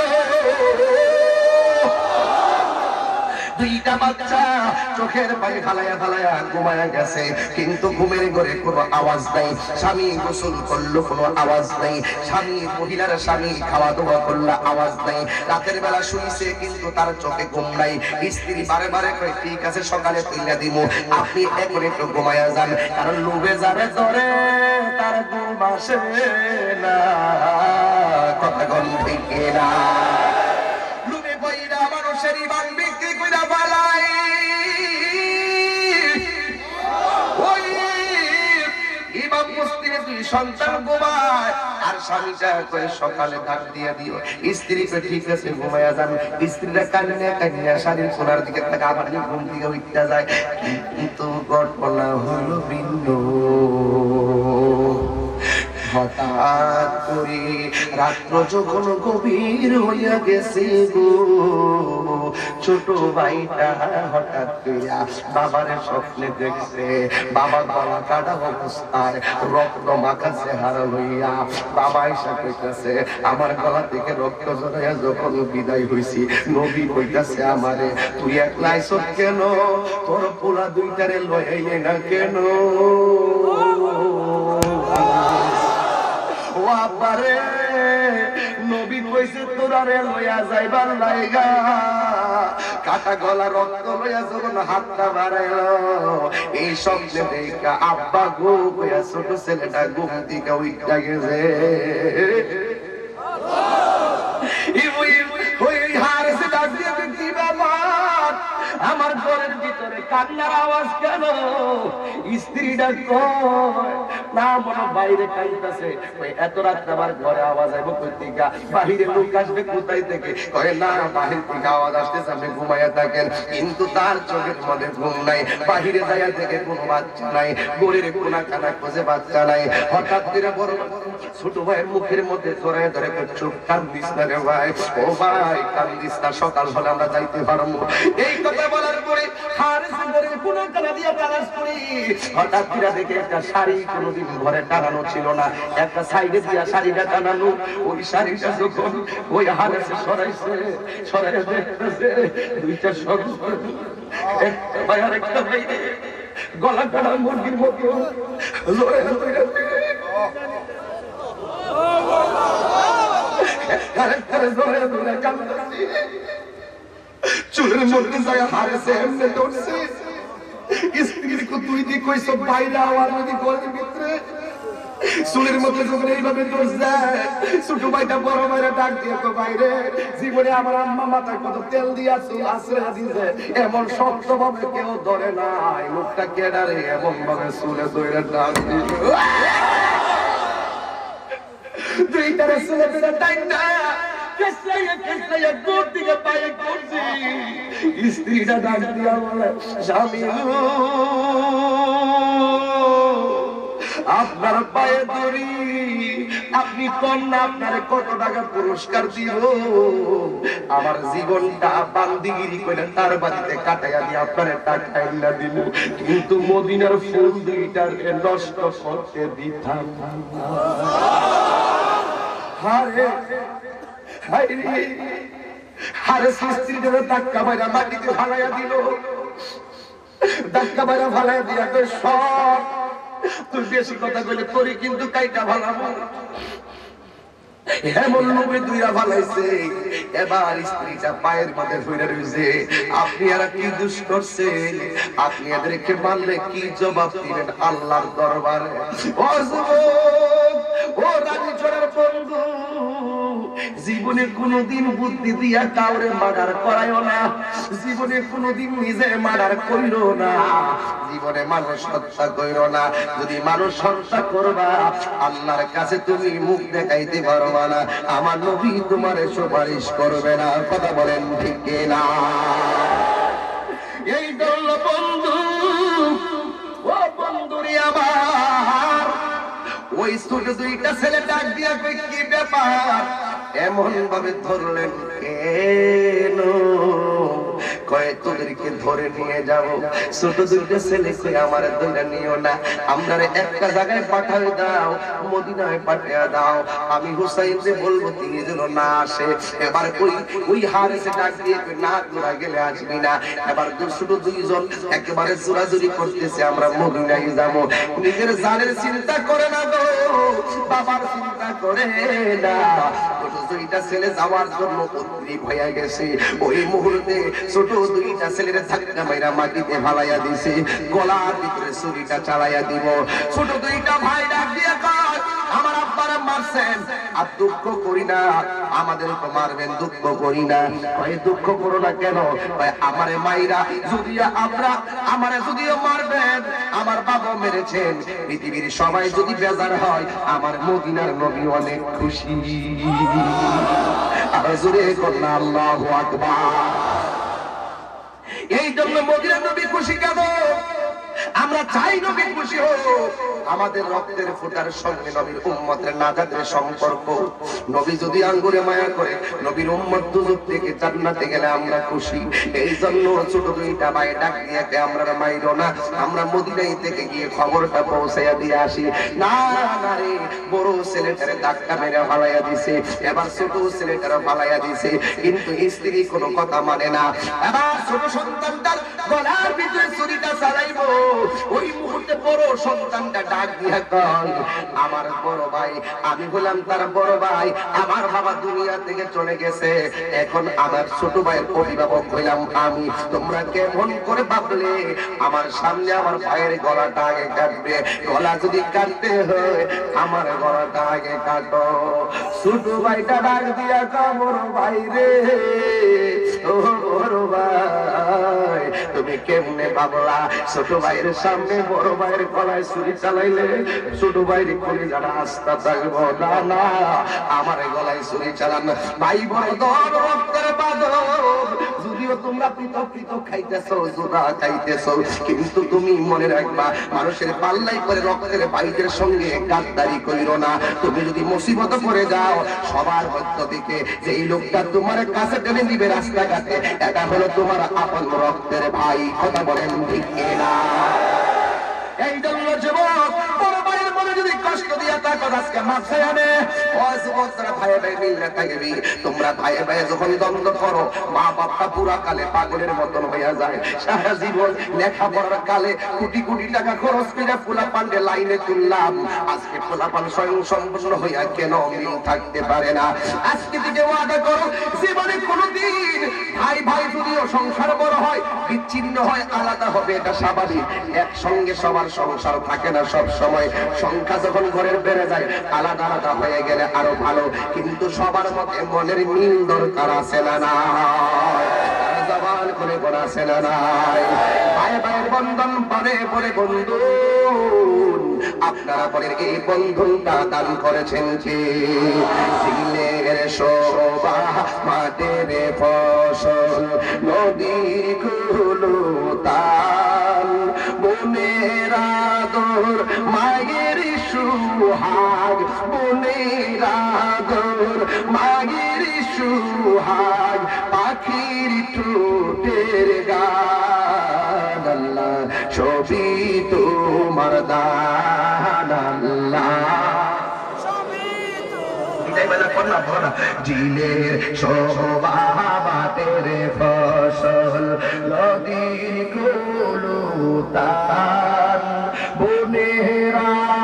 দুইটা বাচ্চা চোখের পানি ফালাইয়া ফালাইয়া ঘুমায়া গেছে, কিন্তু ঘুমের ঘরে কোনো আওয়াজ নাই। স্বামী গোসল করলো, কোনো আওয়াজ নাই। স্বামী মহিলার স্বামী খাওয়া দাওয়া করলো, আওয়াজ নাই। রাতের বেলা শুইছে, কিন্তু তার চোখে ঘুম নাই। স্ত্রী বারে বারে কয়, ঠিক আছে সকালে তুইলা দিব, আপনি এখন একটু ঘুমায়া যান, কারণ লোভে যাবে ধরে তার ঘুম আসে না। কথা কোন ঠিক না? লোভে বইরা মানুষের ইমান বিক্রি কইরা পালাই। ওই ইমাম মুসলিমের দুই সন্তান ঘুমায়, আর স্বামীটা কই সকালে ডাক দিয়ে দিও। স্ত্রী কই ঠিক আছে ঘুমায়া যান। স্ত্রীরা কান্না কান্না শাড়ির কোনার দিকে তাকে আবার ঘুম থেকে উঠতে যায়, কিন্তু ঘটনা হলো ভিন্ন। হঠাৎ করে রাত্র যখন গভীর হইয়া গেছে গো, ছোট ভাইটা হঠাৎ করে বাবার স্বপ্নে দেখছে, বাবা গলা কাটা অবস্থায় রক্ত মাখা চেহারা লইয়া বাবা এসে কইতাছে, আমার গলা থেকে রক্ত ঝরাইয়া যখন বিদায় হইছি, নবী কইতাছে আমারে, তুই একলা আইছত কেন? তোর পোলা দুইটারে লইয়াইলে না কেন? ও আব্বারে, নবী কইছে তোরারে লইয়া যাইবার লাইগা, কাটা গলা রক্ত লইয়া যখন হাতটা বাড়াইলো, এই স্বপ্নে দেখা আব্বা গো কইয়া ছোট ছেলেটা ঘুম থেকে উইঠা গেছে। আমার ঘরের ভিতরে কান্নার আওয়াজ কেন? স্ত্রীটা কয় না, মনে বাইরে কাইতাছে। এত রাত্রে আমার ঘরে আওয়াজ আইব কই থেকে? বাহিরে লোক আসবে কোথায় থেকে? কয় না, বাহির থেকে আওয়াজ আসতেছে, আপনি ঘুমাইয়া থাকেন। কিন্তু তার চোখের মধ্যে ঘুম নাই, বাহিরে যাইয়া থেকে কোনো বাচ্চা নাই, গড়ির কোনা কানা খোঁজে বাচ্চা নাই। হঠাৎ করে বড় ছোট ভাইয়ের মুখের মধ্যে ধরে ধরে চুপ, কান্দিস না রে ভাই, ও ভাই কান্দিস না, সকাল হলে আমরা যাইতে পারবো। এই কথা বলার পরে হঠাৎ করে দেখে একটা শাড়ি কোনোদিন ঘরে টানানো ছিল না, একটা সাইডে দিয়া শাড়িটা টানানো। ওই শাড়িটা যখন ওই হারেসে সরাইছে, সরাই দেখতেছে দুইটা সন্তান, একটা ভাই আর একটা ভাই গলা কাটা মুরগির মতো চুলের মধ্যে যায় হারেছে, এমনি ধরছে। স্ত্রীর দুই দিক হইছে বাইরে, আওয়াজ যদি ঘরের ভিতরে চুলের মধ্যে যখন এইভাবে দোষ দেয়, ছোট ভাইটা বড় ভাইরা ডাক দিয়ে তো বাইরে জীবনে আমার আম্মা মাথায় কত তেল দিয়া চুল আশ্রয় দিছে, এমন শক্ত ভাবে কেউ ধরে নাই। লোকটা কেডারে এমন ভাবে চুলে ধরে ডাক দিল, দুইটারে চুলে ধরে টাইম না স্ত্রীটা ডাক দিয়া বলে, স্বামী আপনার পায়ে ধরি, আপনি কন্যা, আপনার কত টাকা পুরস্কার দিব, আমার জীবনটা বান্দিগিরি করে তার বাড়িতে কাটাইয়া দিয়ে আপনার টাকা এনে দিব, কিন্তু মদিনার ফুল দুইটাকে নষ্ট করতে দিতাম। হারে স্ত্রীর ধাক্কা বাইরা মাটিতে ফালাইয়া দিল, ধাক্কা বাইরা ফালাইয়া দিয়া তো সব, তুই বেশি কথা বলে তোরই কিন্তু কাইটা ভালাবো, এমন লোভে দুইরা ফালাইছে। এবার স্ত্রীটা পায়ের মধ্যে ফিরে রয়েছে, আপনি আর কি দোষ করছেন? আপনি এদেরকে মারলে কি জবাব দিবেন আল্লাহর দরবারে? ও যুবক, ও রানীচরের বন্ধু, জীবনে কোনদিন বুদ্ধি দিয়া কাউরে মার্ডার করাইও না, জীবনে কোনদিন নিজে মার্ডার কইরো না, জীবনে মানুষ হত্যা কইরো না। যদি মানুষ হত্যা করবা আল্লাহর কাছে তুমি মুখ দেখাইতে পারবা না, আমার নবী তোমারে সুপারিশ করবে না। কথা বলেন ঠিক না? এই দল বন্ধু, ও বন্ধুরি আমার, ওই ছোট দুইটা ছেলে ডাক দিয়া কই, কি ব্যাপার এমন ভাবে ধরলেন কেন? কয় তোদেরকে ধরে নিয়ে যাব। ছোট দুইটা ছেলে কই, আমার ধরে নিও না, আমরা একটা জায়গায় পাঠাই দাও, মদিনায় পাঠিয়ে দাও, আমি হুসাইনকে বলবো তিনি যেন না আসে। এবার ওই হারেসে ডাক দিয়ে না, তোরা গেলে আসবি না। এবার ছোট দুইজন একেবারে জোরাজুরি করতেছে, আমরা মদিনায় যাবো। নিজের জানের চিন্তা করে না গো, বাবার চিন্তা করে না। দুইটা ছেলে যাওয়ার জন্য উদ্গ্রীব হয়ে গেছে। ওই মুহূর্তে ছোট দুইটা ছেলের ধাক্কা মাইরা মাটিতে ফালাইয়া দিছে, গলার ভিতরে ছুরিটা চালাইয়া দিব। ছোট দুইটা ভাই ডাক দিয়ে কয়, আমার আব্বারা মারছেন, আর দুঃখ করি না, আমাদের তো মারবেন, দুঃখ করি না। কয় দুঃখ করো না কেন? কয় আমারে মাইরা যদি আমারে যদিও মারবেন, আমার বাবা মেরেছেন, পৃথিবীর সবাই যদি বেজার হয়, আমার মদিনার নবী অনেক খুশি। আর জোরে কন্যা আল্লাহু আকবার। এই জন্য মদিনার নবী খুশি কেন? আমরা চাই নবী খুশি হোক। আমাদের রক্তের ফোঁটার সঙ্গে নবীর উম্মতের নাজাতের সম্পর্ক। নবী যদি আঙ্গুরে মায়া করে, নবীর উম্মত দুজক থেকে জান্নাতে গেলে আমরা খুশি। এই জন্য ছোট দুইটা ভাই ডাক দিয়ে আমরা মাইরো না, আমরা মদিনায় থেকে গিয়ে খবরটা পৌঁছাইয়া দিয়ে আসি। না না রে, বড় ছেলেটারে ধাক্কা মেরে ফালাইয়া দিছে, এবার ছোট ছেলেটারে ফালাইয়া দিছে, কিন্তু স্ত্রী কোনো কথা মানে না। এবার ছোট সন্তানটার গলার ভিতরে ছুরিটা চালাইবো, ওই মুহূর্তে বড় সন্তানটা ডাক দিয়া কয়, আমার বড় ভাই, আমি হলাম তার বড় ভাই, আমার বাবা দুনিয়া থেকে চলে গেছে, এখন আমার ছোট ভাইয়ের অভিভাবক হইলাম আমি। তোমরা কেমন করে ভাবলে আমার সামনে আমার ভাইয়ের গলাটা আগে কাটবে? গলা যদি কাটতে হয় আমার গলাটা আগে কাটো। ছোট ভাইটা ডাক দিয়া কয়, বড় ভাই রে, ও বড় ভাই, তুমি কেমনে ভাবলা ছোট ভাইয়ের সামনে বড় ভাইয়ের গলায় ছুরি চালাইলে ছোট ভাইয়ের কলিজাটা আস্থা থাকবো? না না, আমার গলায় ছুরি চালান। ভাই বড় দর রক্তের বাঁধন, যদিও তোমরা পৃথক পৃথক খাইতেছো, জোড়া খাইতেছো, কিন্তু তুমি মনে রাখবা, মানুষের পাল্লাই করে রক্তের ভাইদের সঙ্গে গাদ্দারি করিরো না। তুমি যদি মুসিবত করে যাও, সবার মধ্য থেকে যে এই লোকটা তোমার কাছে টেনে দিবে রাস্তাঘাটে, এটা হলো তোমার আপন রক্তের ভাই। কথা বলেন ঠিক না? এই জন্য যুবক, বড় ভাইয়ের মনে যদি কষ্ট দিয়া থাকো, আজকে মাথায় আনে ও যুবক, তারা ভাই ভাই মিলে থাকবি। তোমরা ভাই ভাই যখন দ্বন্দ্ব করো, মা বাপটা পুরা কালে পাগলের মতন হইয়া যায়। সারা জীবন লেখাপড়ার কালে কোটি কোটি টাকা খরচ করে পোলা পান্ডে লাইনে তুললাম, আজকে পোলা পান স্বয়ং সম্পূর্ণ হইয়া কেন মিল থাকতে পারে না? আজকে থেকে ওয়াদা করো, জীবনে কোনোদিন ভাই ভাই যদিও সংসার বড় হয়, বিচ্ছিন্ন হয়, আলাদা হবে, এটা স্বাভাবিক। একসঙ্গে সবার সংসার থাকে না সব সময়। সংখ্যা যখন ঘরের বেড়ে যায় আলাদা আলাদা হয়ে গেলে আরো ভালো, কিন্তু সবার মধ্যে মনের মিল দরকার আছে না নাই? জবান করে বলা আছে না নাই? ভাই ভাইয়ের বন্ধন পরে পরে বন্ধু, আপনারা পরের এই বন্ধনটা দান করেছেন যে দিলের শোভা মাঠের ফসল নদীগুলো তাল বনের আদর মায়ের সুহাগ বনের আদর মায়ের সুহাগ পাখির ঠোঁটের গান আল্লাহ ছবি তোমার দান আল্লাহ জিলের শোভা মাঠের ফসল নদীগুলো তাল বনের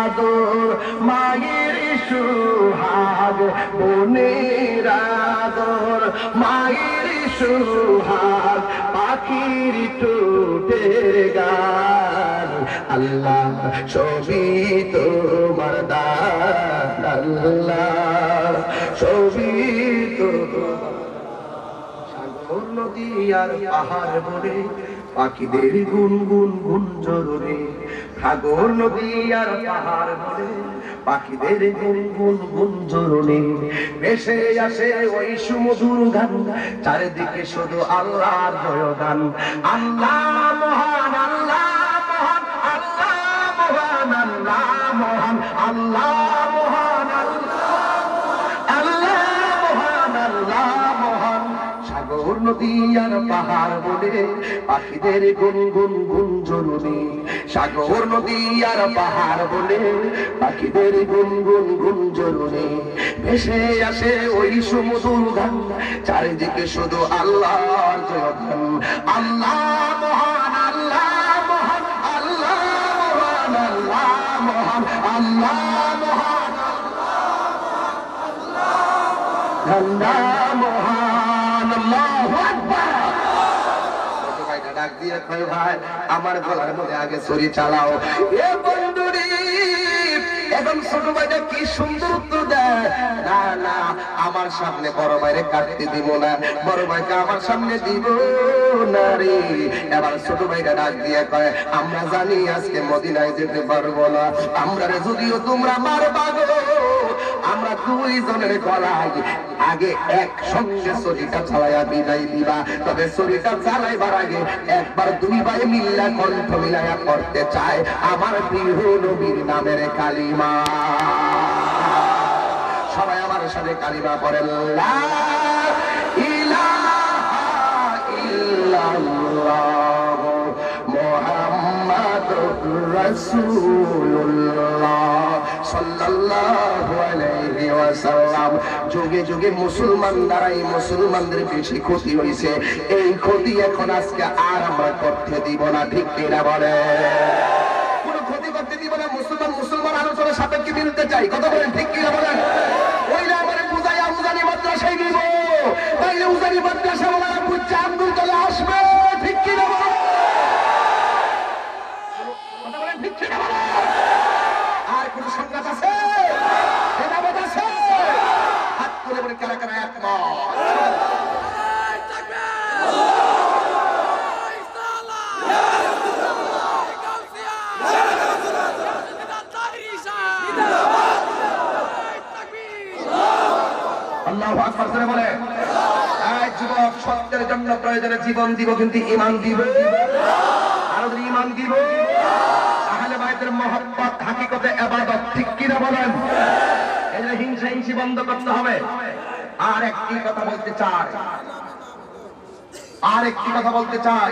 আদর মায়ের সুহাগ বনের আদর মায়ের সুহাগ পাখির ঠোঁটের গান আল্লাহ ছবি তোমার দান আল্লাহ ছবি সাগর নদী আর পাহাড় বনে পাখিদের গুনগুন গুঞ্জরে সাগর নদী আর পাহাড় বনে পাখিদের গুনগুন গুঞ্জরে ভেসে আসে ওই সুমধুর গান চারিদিকে শুধু আল্লাহর জয়গান আল্লাহ মহান আল্লাহ মহান আল্লাহ মহান আল্লাহ মহান আল্লাহ মহান আল্লাহ মহান আল্লাহ মহান সাগর নদী আর পাহাড় বনে পাখিদের গুনগুন গুঞ্জরণে সাগর নদী আর পাহাড় বনে পাখিদের গুনগুন গুঞ্জরণে ভেসে আসে ওই সুমধুর গান চারিদিকে শুধু আল্লাহর জয়গান আল্লাহ মহান আল্লাহ মহান আল্লাহ মহান আল্লাহ মহান আল্লাহ মহান আল্লাহ মহান আল্লাহু আকবার ডাক দিয়ে কয় ভাই আমার গলার মধ্যে আগে ছুরি চালাও এ বন্ধুরে এখন ছোট ভাইটা কি সুন্দর উত্তর দেয় না না আমার সামনে বড় ভাইরে কাটতে দিব না বড় ভাইকে আমার সামনে দিব না রে এবার ছোট ভাইটা ডাক দিয়ে কয় আমরা জানি আজকে মদিনায় যেতে পারবো না আমরা যদিও তোমরা মারবা গো আমরা দুইজনের গলায় আগে একসঙ্গে ছুরিটা চালাইয়া বিদায় দিবা তবে ছুরিটা চালাইবার আগে একবার দুই ভাই মিল্লা কণ্ঠ মিলাইয়া করতে চায় আমার প্রিয় নবীর নামের কালিমা সবাই আমার সাথে কালিমা পড়েন লা ইলাহা ইল্লাল্লাহ মুহাম্মাদুর রাসূলুল্লাহ সাল্লাল্লাহু আলাইহি ওয়াসাল্লাম যুগে যুগে মুসলমান দ্বারাই মুসলমানদের বেশি ক্ষতি হয়েছে এই ক্ষতি এখন আজকে আর আমরা করতে দিব না ঠিক কিনা বলে কোনো ক্ষতি করতে দিব না মুসলমান মুসলমান আলোচনার সাপেক্ষে মিলতে চাই কথা বলেন ঠিক কিনা বলেন ওইটা আমাদের বুঝাইয়া উজানি মাদ্রাসায় দিব তাইলে উজানি মাদ্রাসা বলা বুঝছে আন্দোলন চলে আসবে ঠিক কিনা বলেন কথা বলেন ঠিক কিনা বলেন আর কোন সংঘাত আছে ভেদাভেদ আছে হাত তুলে বলে কারা কারা একমত আল্লাহু আকবার করে বলে এই যুবক সত্যের জন্য প্রয়োজনে জীবন দিব কিন্তু ঈমান দিব আর ঈমান দিব আহলে বাইতের মহব্বত হাকিকতে ইবাদত ঠিক কি না বলেন এই যে হিংসা হিংসি বন্ধ করতে হবে আর একটি কথা বলতে চাই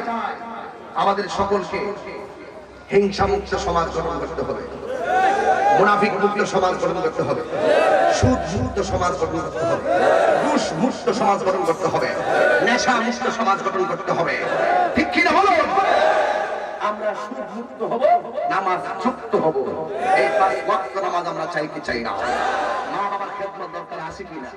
আমাদের সকলকে হিংসা মুক্ত সমাজ গঠন করতে হবে মুনাফিক মুক্ত সমাজ গঠন করতে হবে সুদ মুক্ত সমাজ গঠন করতে হবে ঘুষ মুক্ত সমাজ গঠন করতে হবে নেশা মুক্ত সমাজ গঠন করতে হবে ঠিক কি না বলো আমরা সুদ মুক্ত হব নামাজ যুক্ত হব এই 5 ওয়াক্ত নামাজ আমরা চাই কি চাই না মা বাবার খেদমত দরকার আছে কি না